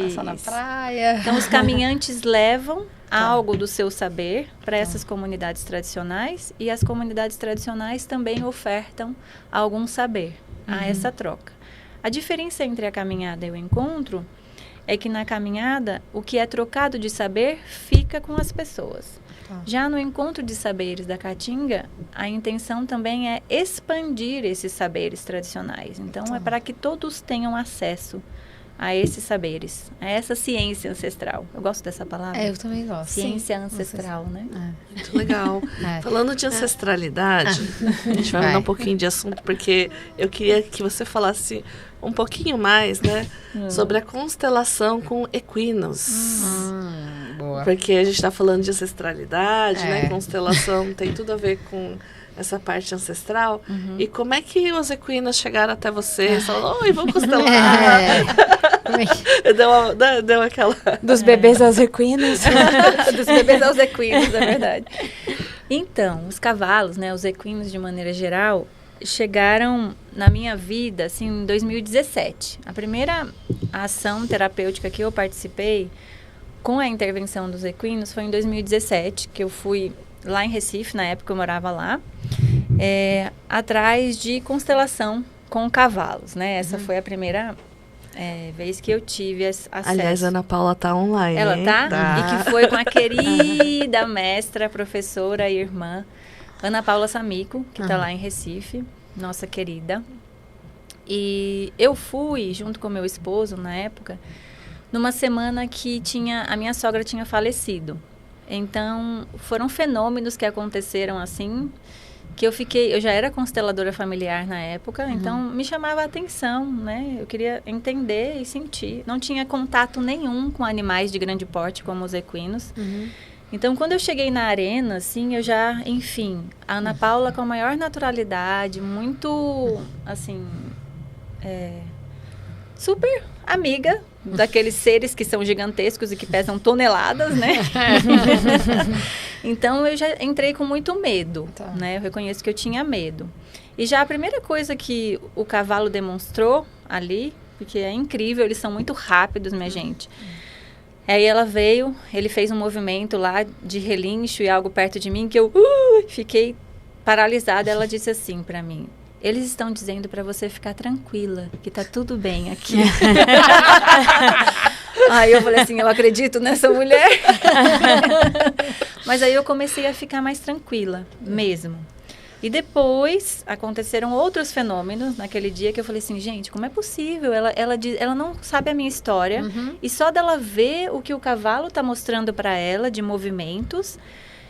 Passar na praia. Então, os caminhantes levam algo do seu saber para essas comunidades tradicionais e as comunidades tradicionais também ofertam algum saber a essa troca. A diferença entre a caminhada e o encontro é que na caminhada, o que é trocado de saber fica com as pessoas. Já no encontro de saberes da Caatinga, a intenção também é expandir esses saberes tradicionais. Então, é para que todos tenham acesso a esses saberes, a essa ciência ancestral. Eu gosto dessa palavra. Eu também gosto. Ciência ancestral, né? Muito legal. Falando de ancestralidade, a gente vai mudar um pouquinho de assunto, porque eu queria que você falasse um pouquinho mais, né, sobre a constelação com equinos. Boa. Porque a gente está falando de ancestralidade, né? Constelação tem tudo a ver com essa parte ancestral. E como é que os equinos chegaram até você? Falaram, oi, vamos constelar. Deu aquela... Dos bebês aos equinos. Dos bebês aos equinos, é verdade. Então, os cavalos, né, os equinos de maneira geral, chegaram na minha vida, assim, em 2017. A primeira ação terapêutica que eu participei com a intervenção dos equinos foi em 2017, que eu fui lá em Recife, na época eu morava lá, atrás de constelação com cavalos, né? Essa foi a primeira vez que eu tive acesso. Aliás, a Ana Paula tá online. Ela tá? E que foi com a querida mestra, professora e irmã, Ana Paula Samico, que tá lá em Recife, nossa querida. E eu fui, junto com meu esposo, na época, numa semana que a minha sogra tinha falecido. Então, foram fenômenos que aconteceram assim, que eu já era consteladora familiar na época, então me chamava a atenção, né? Eu queria entender e sentir. Não tinha contato nenhum com animais de grande porte, como os equinos. Então, quando eu cheguei na arena, assim, eu já, enfim, a Ana Paula com a maior naturalidade, muito, assim, super amiga daqueles seres que são gigantescos e que pesam toneladas, né? Então, eu já entrei com muito medo, né? Eu reconheço que eu tinha medo. E já a primeira coisa que o cavalo demonstrou ali, porque é incrível, eles são muito rápidos, minha gente. Aí ela veio, ele fez um movimento lá de relincho e algo perto de mim que eu fiquei paralisada. Ela disse assim pra mim: eles estão dizendo para você ficar tranquila, que tá tudo bem aqui. Aí eu falei assim, eu acredito nessa mulher. Mas aí eu comecei a ficar mais tranquila, mesmo. E depois aconteceram outros fenômenos naquele dia que eu falei assim, gente, como é possível? Ela não sabe a minha história. E só dela ver o que o cavalo tá mostrando para ela de movimentos,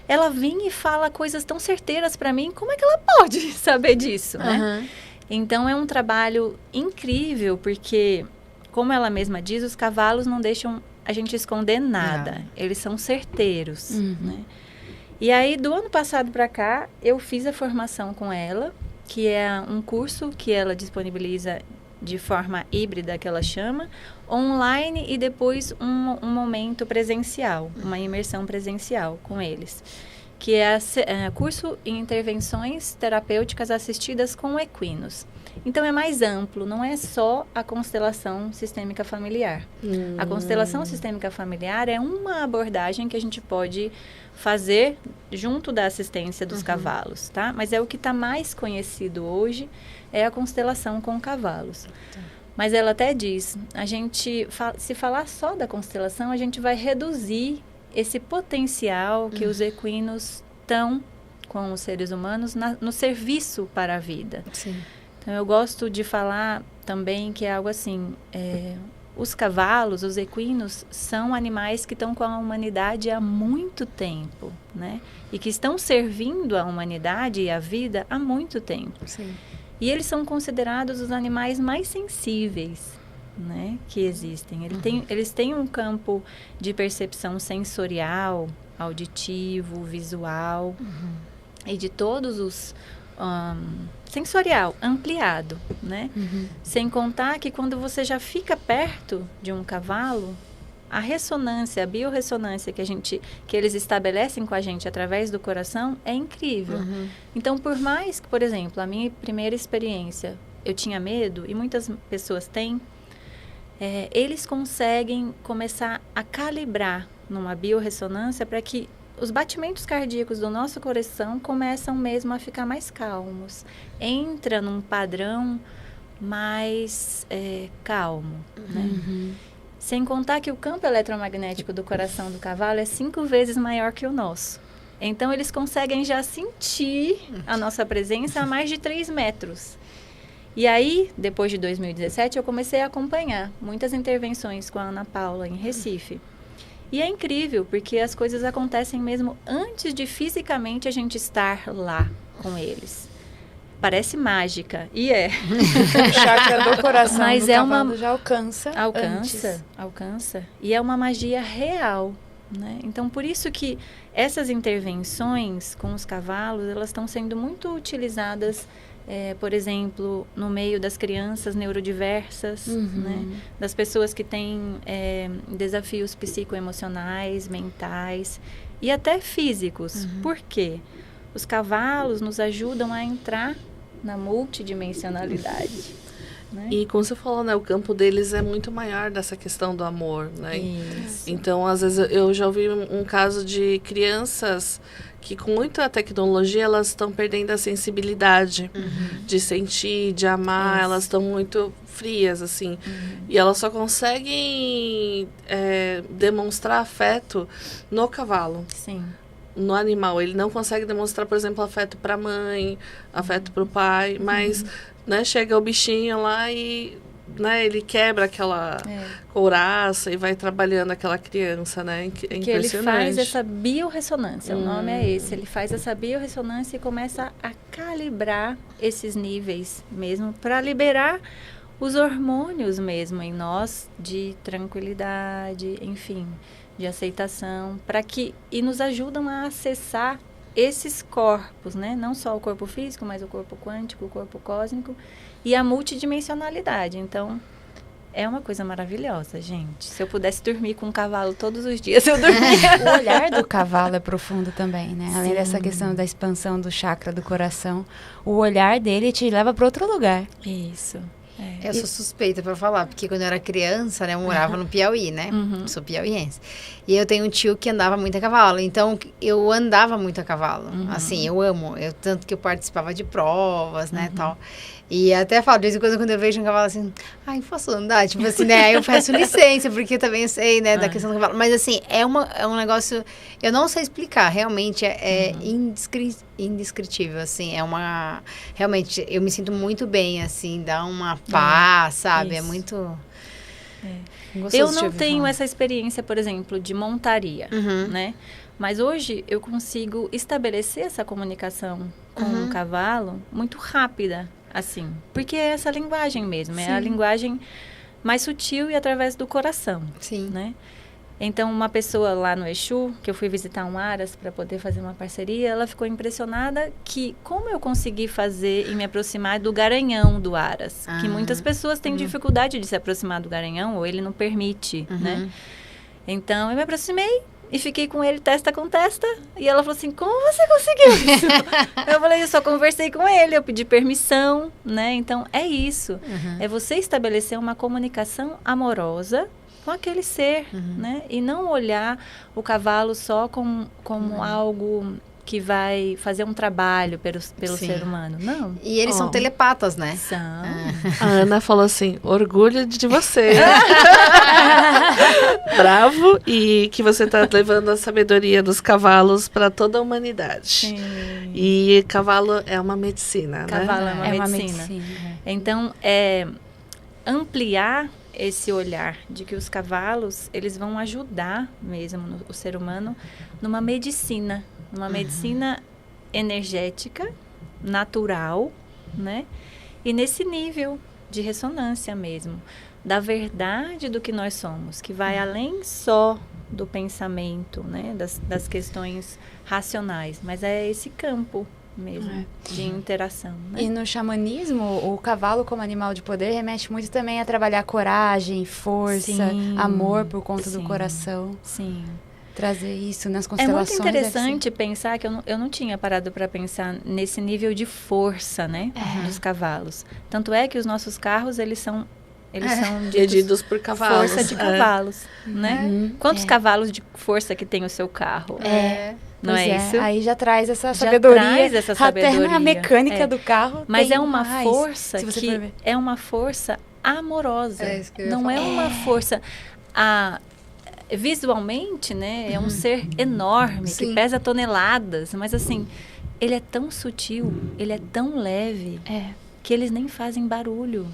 ela vem e fala coisas tão certeiras para mim, como é que ela pode saber disso, né? Então, é um trabalho incrível, porque, como ela mesma diz, os cavalos não deixam a gente esconder nada. Eles são certeiros, né? E aí, do ano passado para cá, eu fiz a formação com ela, que é um curso que ela disponibiliza de forma híbrida, que ela chama, online e depois um momento presencial, uma imersão presencial com eles. que é curso em intervenções terapêuticas assistidas com equinos. Então, é mais amplo, não é só a constelação sistêmica familiar. A constelação sistêmica familiar é uma abordagem que a gente pode fazer junto da assistência dos cavalos, tá? Mas é o que está mais conhecido hoje, é a constelação com cavalos. Mas ela até diz, se falar só da constelação, a gente vai reduzir esse potencial que os equinos estão com os seres humanos no serviço para a vida. Sim. Então, eu gosto de falar também que é algo assim, os cavalos, os equinos, são animais que estão com a humanidade há muito tempo, né? E que estão servindo a humanidade e a vida há muito tempo. Sim. E eles são considerados os animais mais sensíveis, né, que existem. Eles têm um campo de percepção sensorial, auditivo, visual, e de todos os... sensorial, ampliado, né? Sem contar que quando você já fica perto de um cavalo, a ressonância, a biorressonância que eles estabelecem com a gente através do coração é incrível. Então, por mais que, por exemplo, a minha primeira experiência, eu tinha medo, e muitas pessoas têm, eles conseguem começar a calibrar numa biorressonância para que os batimentos cardíacos do nosso coração começam mesmo a ficar mais calmos. Entra num padrão mais calmo, né? Sem contar que o campo eletromagnético do coração do cavalo é 5 vezes maior que o nosso. Então, eles conseguem já sentir a nossa presença a mais de 3 metros. E aí, depois de 2017, eu comecei a acompanhar muitas intervenções com a Ana Paula em Recife. E é incrível, porque as coisas acontecem mesmo antes de fisicamente a gente estar lá com eles. Parece mágica, e é. O chakra do coração mas do cavalo já alcança. Alcança. E é uma magia real, né? Então, por isso que essas intervenções com os cavalos, elas estão sendo muito utilizadas, por exemplo, no meio das crianças neurodiversas, né? Das pessoas que têm desafios psicoemocionais, mentais e até físicos. Por quê? Os cavalos nos ajudam a entrar na multidimensionalidade. Né? E como você falou, né, o campo deles é muito maior dessa questão do amor, né? Isso. Então, às vezes, eu já ouvi um caso de crianças que com muita tecnologia elas estão perdendo a sensibilidade de sentir, de amar, elas estão muito frias, assim. E elas só conseguem demonstrar afeto no cavalo. Sim. No animal, ele não consegue demonstrar, por exemplo, afeto para a mãe, afeto para o pai, mas, né, chega o bichinho lá e, né, ele quebra aquela couraça e vai trabalhando aquela criança, né, é que ele faz essa biorressonância, o nome é esse, ele faz essa biorressonância e começa a calibrar esses níveis mesmo, para liberar os hormônios mesmo em nós, de tranquilidade, enfim, de aceitação, e nos ajudam a acessar esses corpos, né? Não só o corpo físico, mas o corpo quântico, o corpo cósmico e a multidimensionalidade. Então, é uma coisa maravilhosa, gente. Se eu pudesse dormir com um cavalo todos os dias, eu dormia. O olhar do cavalo é profundo também, né? Além dessa questão da expansão do chakra do coração, o olhar dele te leva para outro lugar. Isso. Eu sou suspeita pra falar, porque quando eu era criança, né, eu morava no Piauí, né? Sou piauiense. E eu tenho um tio que andava muito a cavalo, então eu andava muito a cavalo. Assim, eu amo, tanto que eu participava de provas, né, tal. E até falo, de vez em quando eu vejo um cavalo assim, ai, posso andar? Tipo assim, né, aí eu peço licença, porque também eu sei, né, da questão do cavalo. Mas assim, é um negócio, eu não sei explicar, realmente é indescritível, assim, realmente, eu me sinto muito bem, assim, dá uma paz, sabe? Isso. É muito... Eu não tenho essa experiência, por exemplo, de montaria, né? Mas hoje eu consigo estabelecer essa comunicação com o cavalo muito rápida, assim. Porque é essa linguagem mesmo, é a linguagem mais sutil e através do coração, né? Então, uma pessoa lá no Exu, que eu fui visitar um Aras para poder fazer uma parceria, ela ficou impressionada que como eu consegui fazer e me aproximar do garanhão do Aras. Que muitas pessoas têm dificuldade de se aproximar do garanhão, ou ele não permite, né? Então, eu me aproximei E fiquei com ele testa com testa. E ela falou assim, como você conseguiu isso? Eu falei, eu só conversei com ele, eu pedi permissão, né? Então, é isso. É você estabelecer uma comunicação amorosa com aquele ser, né? E não olhar o cavalo só como algo que vai fazer um trabalho pelo ser humano. Não. E eles são telepatas, né? São. A Ana falou assim, orgulho de você. Bravo. E que você está levando a sabedoria dos cavalos para toda a humanidade. Sim. E cavalo é uma medicina, Cavalo né? é uma medicina. Então, ampliar esse olhar de que os cavalos, eles vão ajudar mesmo o ser humano numa medicina energética, natural, né? E nesse nível de ressonância mesmo, da verdade do que nós somos, que vai além só do pensamento, né? Das questões racionais, mas é esse campo mesmo de interação, né? E no xamanismo, o cavalo como animal de poder remete muito também a trabalhar coragem, força, amor por conta do coração. Sim. Trazer isso nas É constelações. muito interessante pensar que eu não tinha parado para pensar nesse nível de força, né, dos cavalos. Tanto é que os nossos carros, eles são Divididos por cavalos. Força de cavalos, né? Quantos cavalos de força que tem o seu carro? Não é isso? Aí já traz essa sabedoria. Traz essa sabedoria. Até na mecânica do carro. Mas é uma força que é uma força amorosa. Não é uma força visualmente, né? É um ser enorme que pesa toneladas, mas assim, ele é tão sutil, ele é tão leve que eles nem fazem barulho.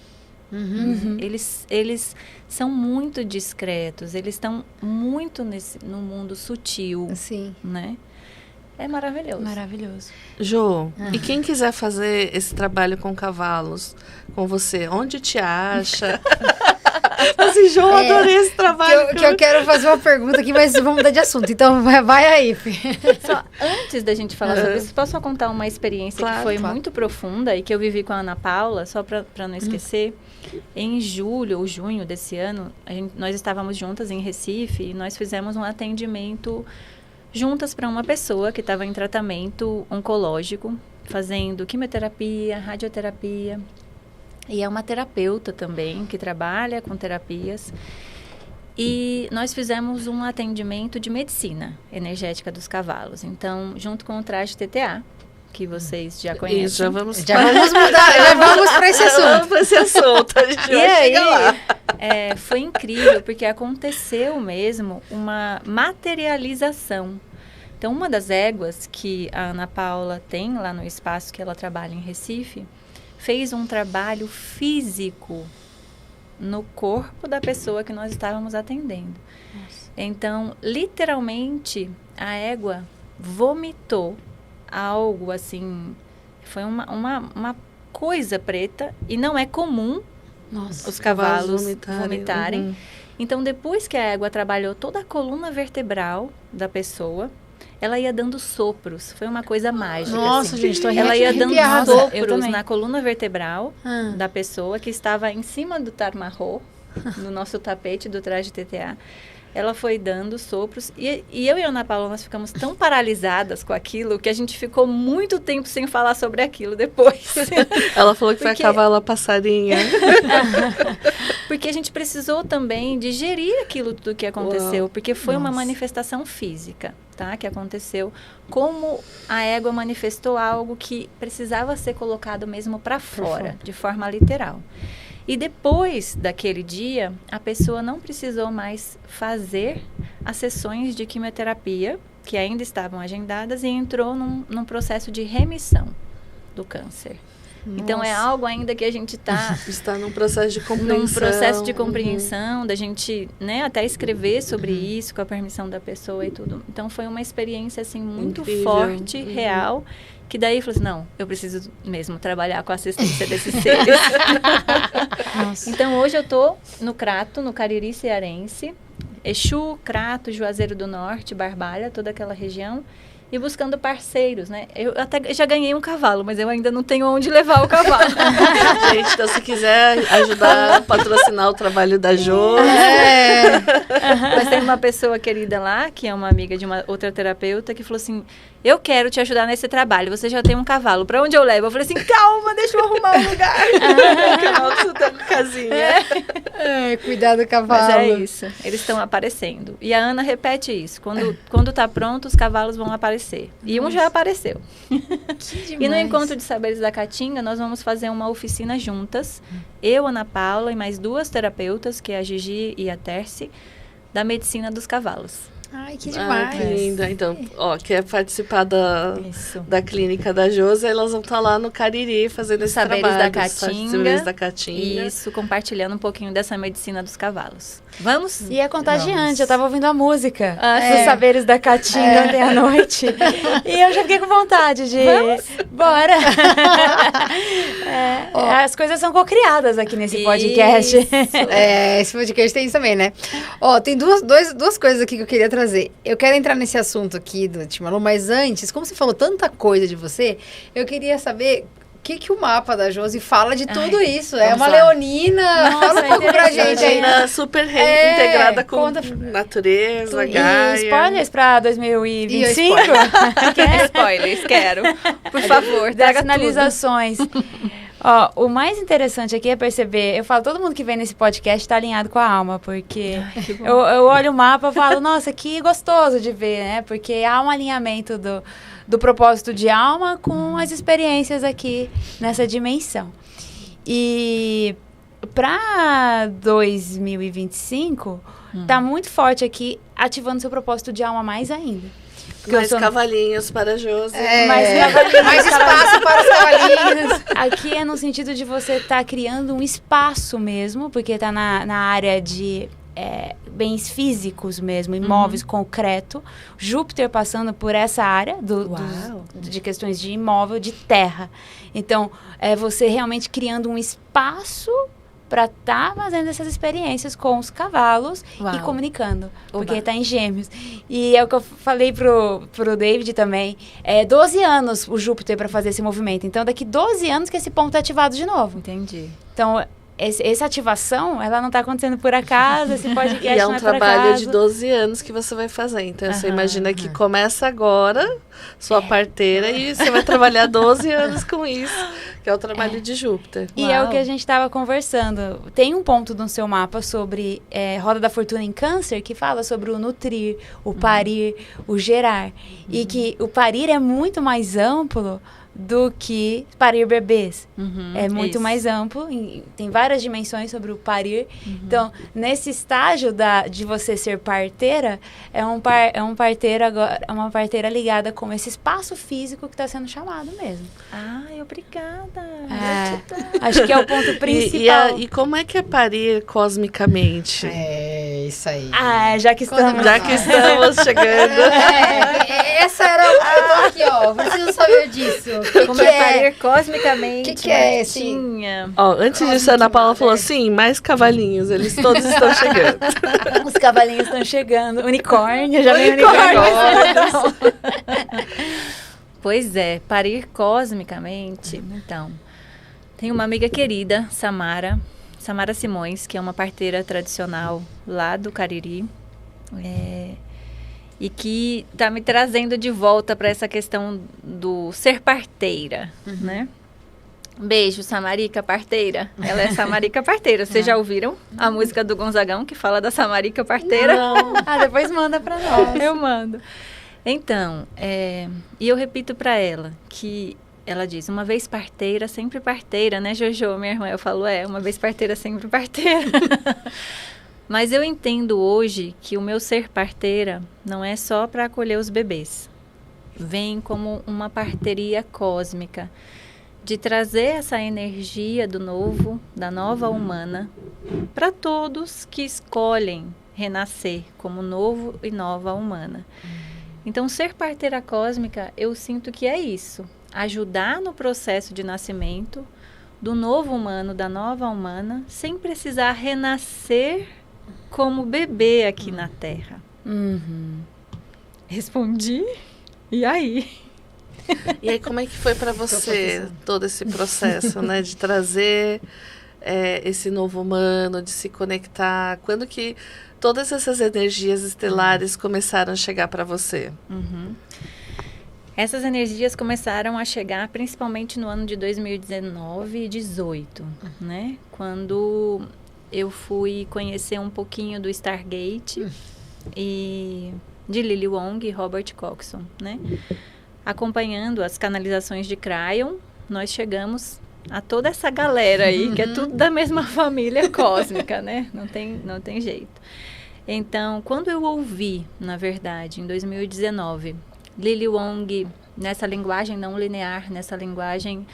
Eles são muito discretos, eles estão muito no mundo sutil, né? É maravilhoso. Maravilhoso. Jô, e quem quiser fazer esse trabalho com cavalos, com você, onde te acha? Assim, Jô, adorei esse trabalho. Que eu quero fazer uma pergunta aqui, mas vamos mudar de assunto. Então, vai aí, Fê. Só antes da gente falar sobre isso, posso só contar uma experiência que foi muito profunda e que eu vivi com a Ana Paula, só para não esquecer. Em julho ou junho desse ano, nós estávamos juntas em Recife e nós fizemos um atendimento juntas para uma pessoa que estava em tratamento oncológico, fazendo quimioterapia, radioterapia. E é uma terapeuta também, que trabalha com terapias. E nós fizemos um atendimento de medicina energética dos cavalos. Então, junto com o traje TTA, que vocês já conhecem. Isso, já vamos mudar, já vamos para esse assunto. Vamos para esse assunto, a gente vai chegar lá. Foi incrível, porque aconteceu mesmo uma materialização. Então, uma das éguas que a Ana Paula tem lá no espaço que ela trabalha em Recife, fez um trabalho físico no corpo da pessoa que nós estávamos atendendo. Nossa. Então, literalmente, a égua vomitou algo assim, foi uma coisa preta, e não é comum os cavalos vomitarem. Então, depois que a égua trabalhou toda a coluna vertebral da pessoa, ela ia dando sopros. Foi uma coisa mágica. Nossa, assim. gente, tô ela ia dando sopros na coluna vertebral da pessoa que estava em cima do tarmarro, no nosso tapete do traje TTA. Ela foi dando sopros. E eu e a Ana Paula, nós ficamos tão paralisadas com aquilo que a gente ficou muito tempo sem falar sobre aquilo depois. Ela falou que foi a cavala passarinha. Porque a gente precisou também digerir aquilo tudo que aconteceu. Porque foi uma manifestação física, tá? Que aconteceu. Como a égua manifestou algo que precisava ser colocado mesmo para fora, de forma literal. E depois daquele dia, a pessoa não precisou mais fazer as sessões de quimioterapia, que ainda estavam agendadas, e entrou num processo de remissão do câncer. Nossa. Então, é algo ainda que a gente está num processo de compreensão. Num processo de compreensão, da gente, né, até escrever sobre isso, com a permissão da pessoa e tudo. Então, foi uma experiência, assim, muito forte, real, que daí eu falei assim, não, eu preciso mesmo trabalhar com a assistência desses seres. Então, hoje eu estou no Crato, no Cariri cearense, Exu, Crato, Juazeiro do Norte, Barbalha, toda aquela região. e buscando parceiros, né? Eu até já ganhei um cavalo, mas eu ainda não tenho onde levar o cavalo. Gente, então se quiser ajudar a patrocinar o trabalho da Jo. Mas tem uma pessoa querida lá, que é uma amiga de uma outra terapeuta, que falou assim, eu quero te ajudar nesse trabalho, você já tem um cavalo, pra onde eu levo? Eu falei assim, calma, deixa eu arrumar um lugar. Nossa, tá com casinha. Cuidado do cavalo. Mas é isso, eles estão aparecendo. E a Ana repete isso, quando tá pronto, os cavalos vão aparecer. E um já apareceu. E no Encontro de Saberes da Caatinga, nós vamos fazer uma oficina juntas, eu, Ana Paula e mais 2 terapeutas, que é a Gigi e a Terce, da medicina dos cavalos. Ai, que demais. Que linda. Então, quer participar da clínica da Josi, elas vão estar lá no Cariri fazendo esse Saberes trabalho. da Caatinga. Saberes da Caatinga. Isso, compartilhando um pouquinho dessa medicina dos cavalos. Vamos? E é contagiante, eu tava ouvindo a música É. dos Saberes da Caatinga ontem à noite. E eu já fiquei com vontade de... Vamos? Bora! As coisas são cocriadas aqui nesse podcast. Esse podcast tem isso também, né? Tem duas coisas aqui que eu queria trazer. Eu quero entrar nesse assunto aqui do Timalu, mas antes, como você falou tanta coisa de você, eu queria saber o que o mapa da Josi fala de tudo isso. É uma leonina. Fala um pouco pra gente aí. Leonina super integrada com natureza, Gaia. E spoilers pra 2025? Spoilers, quero. Por favor, Das traga sinalizações. O mais interessante aqui é perceber, eu falo, todo mundo que vem nesse podcast tá alinhado com a alma, porque eu olho o mapa e falo, nossa, que gostoso de ver, né? Porque há um alinhamento do propósito de alma com as experiências aqui nessa dimensão. E para 2025, tá muito forte aqui, ativando seu propósito de alma mais ainda. Mais cavalinhos para a Josi. Mais espaço para os cavalinhos. Aqui é no sentido de você estar criando um espaço mesmo, porque está na área de bens físicos mesmo, imóveis, concreto. Júpiter passando por essa área de questões de imóvel, de terra. Então, é você realmente criando um espaço para estar fazendo essas experiências com os cavalos e comunicando. Porque está em Gêmeos. E é o que eu falei pro David também. 12 anos o Júpiter para fazer esse movimento. Então, daqui 12 anos que esse ponto é ativado de novo. Entendi. Então, essa ativação, ela não está acontecendo por acaso, esse podcast e é um não trabalho por de 12 anos que você vai fazer. Então, você imagina que começa agora, sua parteira, e você vai trabalhar 12 anos com isso, que é o trabalho de Júpiter. E é o que a gente estava conversando. Tem um ponto no seu mapa sobre Roda da Fortuna em Câncer, que fala sobre o nutrir, o parir, o gerar. E que o parir é muito mais amplo do que parir bebês. É muito mais amplo, tem várias dimensões sobre o parir. Então, nesse estágio de você ser parteira, é uma parteira ligada com esse espaço físico que está sendo chamado mesmo. Ai, obrigada. Acho que é o ponto principal. E como é que é parir cosmicamente? Isso aí. Já que estamos chegando. Essa era o que eu tô aqui, preciso saber disso. Como é parir cosmicamente. O que é esse? Antes disso, a Ana Paula falou assim, mais cavalinhos, eles todos estão chegando. Os cavalinhos estão chegando. Unicórnio, já vem unicórnio. Pois é, parir cosmicamente. Então, tem uma amiga querida, Samara Simões, que é uma parteira tradicional lá do Cariri. E que está me trazendo de volta para essa questão do ser parteira, né? Beijo, Samarica Parteira. Ela é Samarica Parteira. Vocês já ouviram a música do Gonzagão que fala da Samarica Parteira? Não. Depois manda para nós. Eu mando. Então, e eu repito para ela que ela diz, uma vez parteira, sempre parteira, né, Jojo, minha irmã? Eu falo, uma vez parteira, sempre parteira. Mas eu entendo hoje que o meu ser parteira não é só para acolher os bebês. Vem como uma parteria cósmica de trazer essa energia do novo, da nova humana, para todos que escolhem renascer como novo e nova humana. Então, ser parteira cósmica, eu sinto que é isso. Ajudar no processo de nascimento do novo humano, da nova humana, sem precisar renascer como bebê aqui na Terra. Respondi? E aí? E aí, como é que foi para você todo esse processo, né? De trazer esse novo humano, de se conectar? Quando que todas essas energias estelares começaram a chegar para você? Essas energias começaram a chegar principalmente no ano de 2019 e 2018, né? Quando eu fui conhecer um pouquinho do Stargate e de Lily Wong e Robert Coxon, né? Acompanhando as canalizações de Cryon, nós chegamos a toda essa galera aí, que é tudo da mesma família cósmica, né? Não tem jeito. Então, quando eu ouvi, na verdade, em 2019, Lily Wong, nessa linguagem não linear, nessa linguagem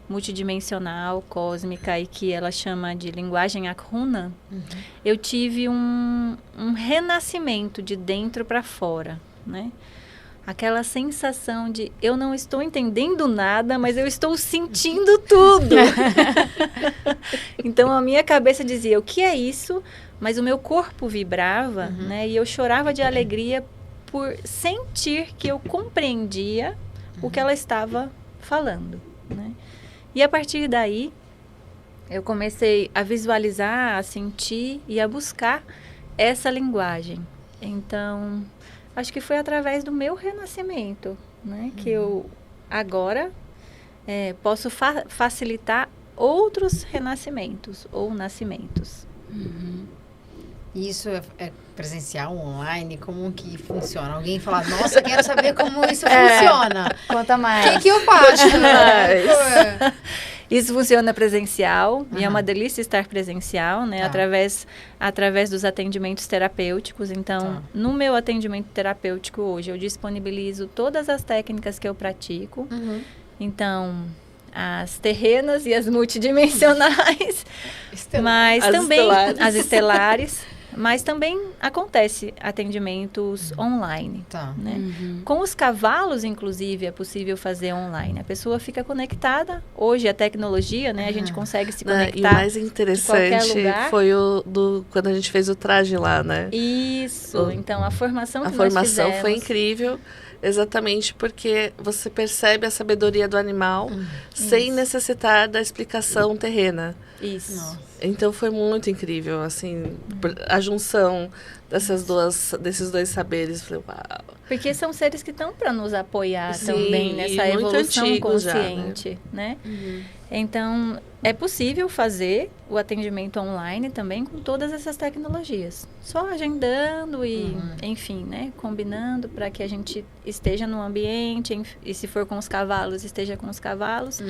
multidimensional, cósmica, e que ela chama de linguagem Akhuna, eu tive um renascimento de dentro para fora, né? Aquela sensação de eu não estou entendendo nada, mas eu estou sentindo tudo. Então, a minha cabeça dizia, o que é isso? Mas o meu corpo vibrava, né? E eu chorava de alegria por sentir que eu compreendia o que ela estava falando, né? E a partir daí, eu comecei a visualizar, a sentir e a buscar essa linguagem. Então, acho que foi através do meu renascimento, né? Que eu agora posso facilitar outros renascimentos ou nascimentos. Isso é presencial, online? Como que funciona? Alguém fala, nossa, quero saber como isso funciona. Conta mais. O que eu faço? Isso funciona presencial, e é uma delícia estar presencial, né? Através dos atendimentos terapêuticos. Então, no meu atendimento terapêutico hoje, eu disponibilizo todas as técnicas que eu pratico. Então, as terrenas e as multidimensionais, mas também as estelares. Mas também acontece atendimentos online, né? Com os cavalos, inclusive, é possível fazer online. A pessoa fica conectada. Hoje, a tecnologia, né? A gente consegue se conectar. E o mais interessante foi quando a gente fez o traje lá, né? Isso. Então, a formação que nós fizemos... A formação foi incrível. Exatamente, porque você percebe a sabedoria do animal sem necessitar da explicação terrena. Isso. Nossa. Então foi muito incrível, assim, a junção desses dois saberes. Falei, uau. Porque são seres que estão para nos apoiar também nessa evolução consciente, já, né? Então, é possível fazer o atendimento online também com todas essas tecnologias. Só agendando e, enfim, né? Combinando para que a gente esteja no ambiente, e se for com os cavalos, esteja com os cavalos.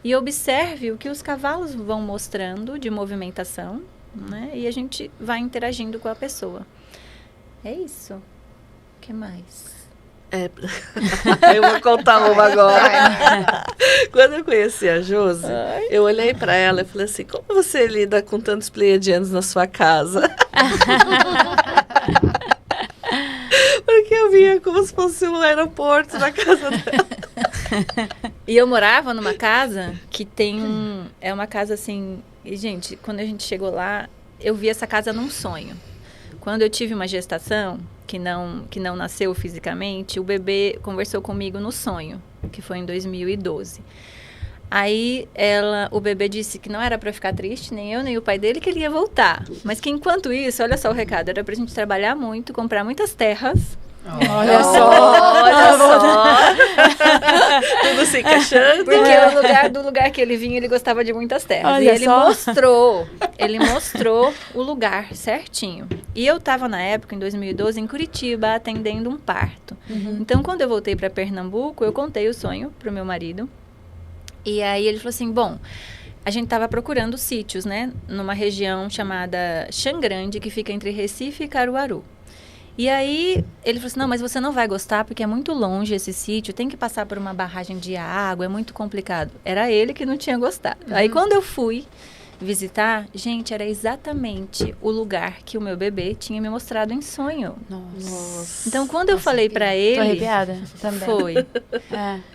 E observe o que os cavalos vão mostrando de movimentação, né? E a gente vai interagindo com a pessoa. É isso. O que mais? Eu vou contar uma agora. Quando eu conheci a Josi, eu olhei pra ela e falei assim, como você lida com tantos pleiadianos na sua casa? Porque eu via como se fosse um aeroporto na casa dela. E eu morava numa casa que tem é uma casa assim... E, gente, quando a gente chegou lá, eu vi essa casa num sonho. Quando eu tive uma gestação, que não nasceu fisicamente, o bebê conversou comigo no sonho, que foi em 2012. Aí o bebê disse que não era para ficar triste, nem eu, nem o pai dele, que ele ia voltar. Mas que enquanto isso, olha só o recado, era pra gente trabalhar muito, comprar muitas terras. Olha só! Tudo se encaixando. Porque do lugar que ele vinha, ele gostava de muitas terras. Olha e ele só. ele mostrou o lugar certinho. E eu estava na época, em 2012, em Curitiba, atendendo um parto. Então, quando eu voltei para Pernambuco, eu contei o sonho pro meu marido. E aí ele falou assim, bom, a gente estava procurando sítios, né? Numa região chamada Xangrande, que fica entre Recife e Caruaru. E aí, ele falou assim, não, mas você não vai gostar porque é muito longe esse sítio, tem que passar por uma barragem de água, é muito complicado. Era ele que não tinha gostado. Aí, quando eu fui visitar, gente, era exatamente o lugar que o meu bebê tinha me mostrado em sonho. Nossa. Então, quando eu falei pra ele... Tô arrepiada também. Foi.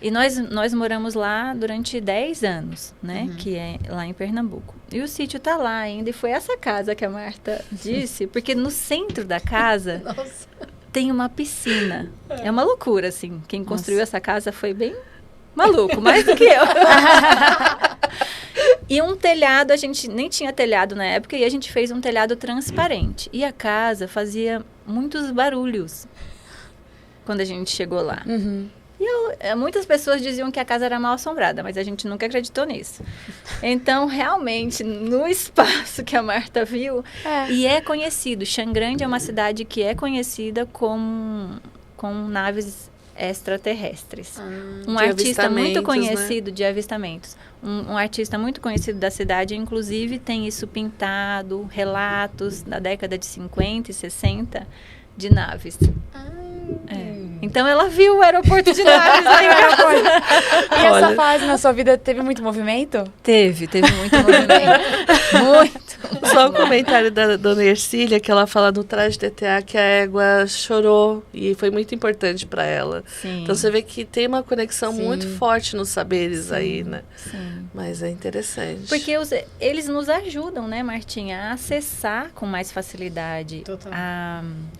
E nós moramos lá durante 10 anos, né? Que é lá em Pernambuco. E o sítio tá lá ainda. E foi essa casa que a Marta disse, porque no centro da casa tem uma piscina. É uma loucura, assim. Quem construiu essa casa foi bem maluco, mais do que eu. E um telhado, a gente nem tinha telhado na época, e a gente fez um telhado transparente. E a casa fazia muitos barulhos quando a gente chegou lá. E muitas pessoas diziam que a casa era mal assombrada, mas a gente nunca acreditou nisso. Então, realmente, no espaço que a Marta viu, e é conhecido, Xangrande é uma cidade que é conhecida com naves extraterrestres. Um artista muito conhecido, né? De avistamentos. Um artista muito conhecido da cidade, inclusive, tem isso pintado, relatos da década de 50 e 60 de naves. Então ela viu o aeroporto de naves lá em casa. E essa fase na sua vida teve muito movimento? Teve muito movimento. Muito. Só um comentário da dona Ercília, que ela fala no traje de TTA que a égua chorou e foi muito importante para ela. Sim. Então você vê que tem uma conexão muito forte nos saberes aí, né? Sim. Mas é interessante. Porque eles nos ajudam, né, Martinha, a acessar com mais facilidade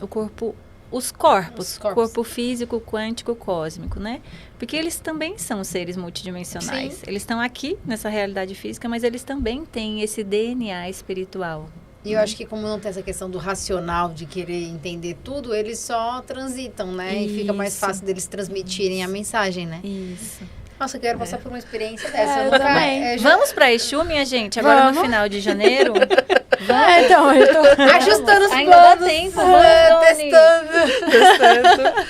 o corpo. Os corpos, corpo físico, quântico, cósmico, né? Porque eles também são seres multidimensionais. Sim. Eles estão aqui nessa realidade física, mas eles também têm esse DNA espiritual. E eu acho que como não tem essa questão do racional, de querer entender tudo, eles só transitam, né? Isso. E fica mais fácil deles transmitirem a mensagem, né? Isso. Nossa, eu quero passar por uma experiência dessa. Eu também. Vamos para Exu, minha gente, agora no final de janeiro. Então, eu tô ajustando os ainda planos. Dá tempo, testando.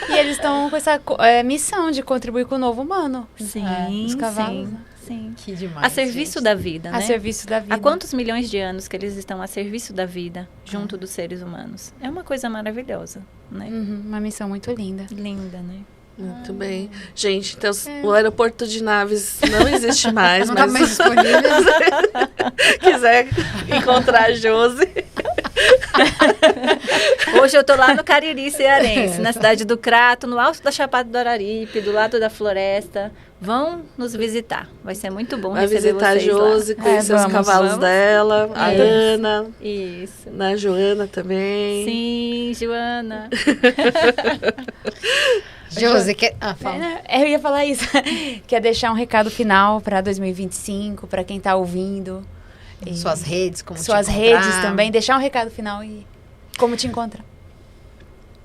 E eles estão com essa missão de contribuir com o novo humano. Sim, os cavalos. Sim. Que demais. A serviço da vida, né? A serviço da vida. Há quantos milhões de anos que eles estão a serviço da vida, junto dos seres humanos? É uma coisa maravilhosa, né? Uma missão muito linda. Linda, né? Muito bem. Gente, então o aeroporto de naves não existe mais. Não mas tá mais disponível. Se quiser encontrar a Josi. Hoje eu tô lá no Cariri Cearense, na cidade do Crato, no alto da Chapada do Araripe, do lado da floresta. Vão nos visitar. Vai ser muito bom receber visitar vocês a Josi, lá. conhecer os cavalos dela, a Ana. Isso. A Joana também. Sim, Joana. Josi, fala. Eu ia falar isso. Quer deixar um recado final para 2025, para quem tá ouvindo. Suas redes, como suas te encontrar. redes também. Deixar um recado final e como te encontrar.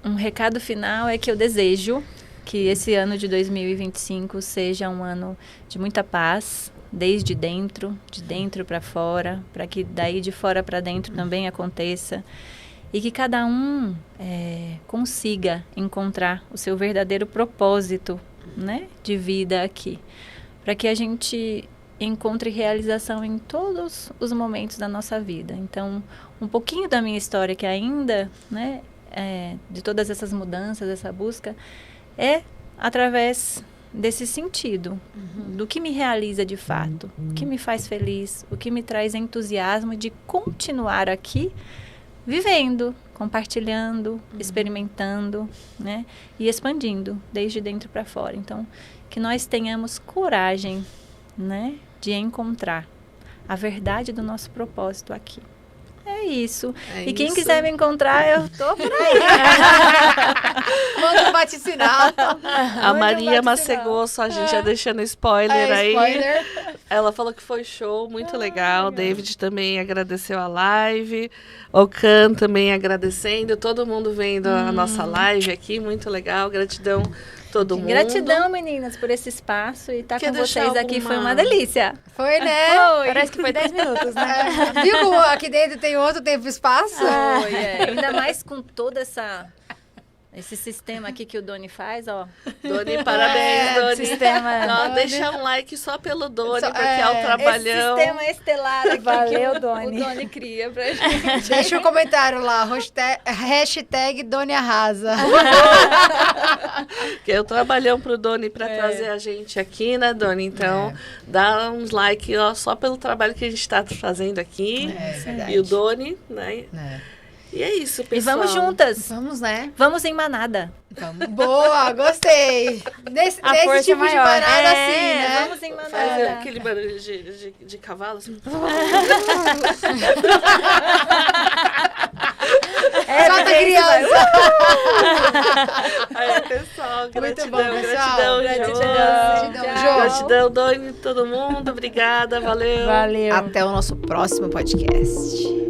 Um recado final é que eu desejo que esse ano de 2025 seja um ano de muita paz, desde dentro, de dentro para fora, para que daí de fora para dentro também aconteça. E que cada um consiga encontrar o seu verdadeiro propósito, né, de vida aqui. Para que a gente encontre realização em todos os momentos da nossa vida. Então, um pouquinho da minha história, que ainda, né, de todas essas mudanças, essa busca, é através desse sentido, do que me realiza de fato, o que me faz feliz, o que me traz entusiasmo de continuar aqui, vivendo, compartilhando, experimentando, né? E expandindo, desde dentro para fora. Então, que nós tenhamos coragem, né? De encontrar a verdade do nosso propósito aqui. É isso. E quem quiser me encontrar, eu tô por aí. Manda um bate-sinal. A Maria Macegosso, a gente já deixando spoiler aí. Spoiler. Ela falou que foi show, muito legal. David também agradeceu a live. Okan também agradecendo. Todo mundo vendo a nossa live aqui, muito legal. Gratidão todo mundo. Gratidão, meninas, por esse espaço e estar com vocês aqui foi uma delícia. Foi, né? Foi. Parece que foi 10 minutos, né? Viu como aqui dentro tem outro tempo e espaço? Foi, ainda mais com todo esse sistema aqui que o Doni faz, ó. Doni, parabéns, Doni. Sistema. Não, deixa um like só pelo Doni, porque é o trabalhão. Esse sistema estelar aqui. Valeu, Doni. O Doni cria pra gente. Deixa um comentário lá, hashtag Doni arrasa. Que é o trabalhão pro Doni pra trazer a gente aqui, né, Doni? Então, dá uns like ó, só pelo trabalho que a gente tá fazendo aqui. É verdade. E o Doni, né? E é isso, pessoal. E vamos juntas. Vamos, né? Vamos em manada. Vamos. Boa, gostei. Nesse tipo maior. de manada assim, né? Vamos em manada. Fazer aquele barulho de cavalo. Assim. Solta a criança. Aí, pessoal, Muito bom, gratidão, pessoal. Gratidão, Doni, todo mundo. Obrigada, valeu. Valeu. Até o nosso próximo podcast.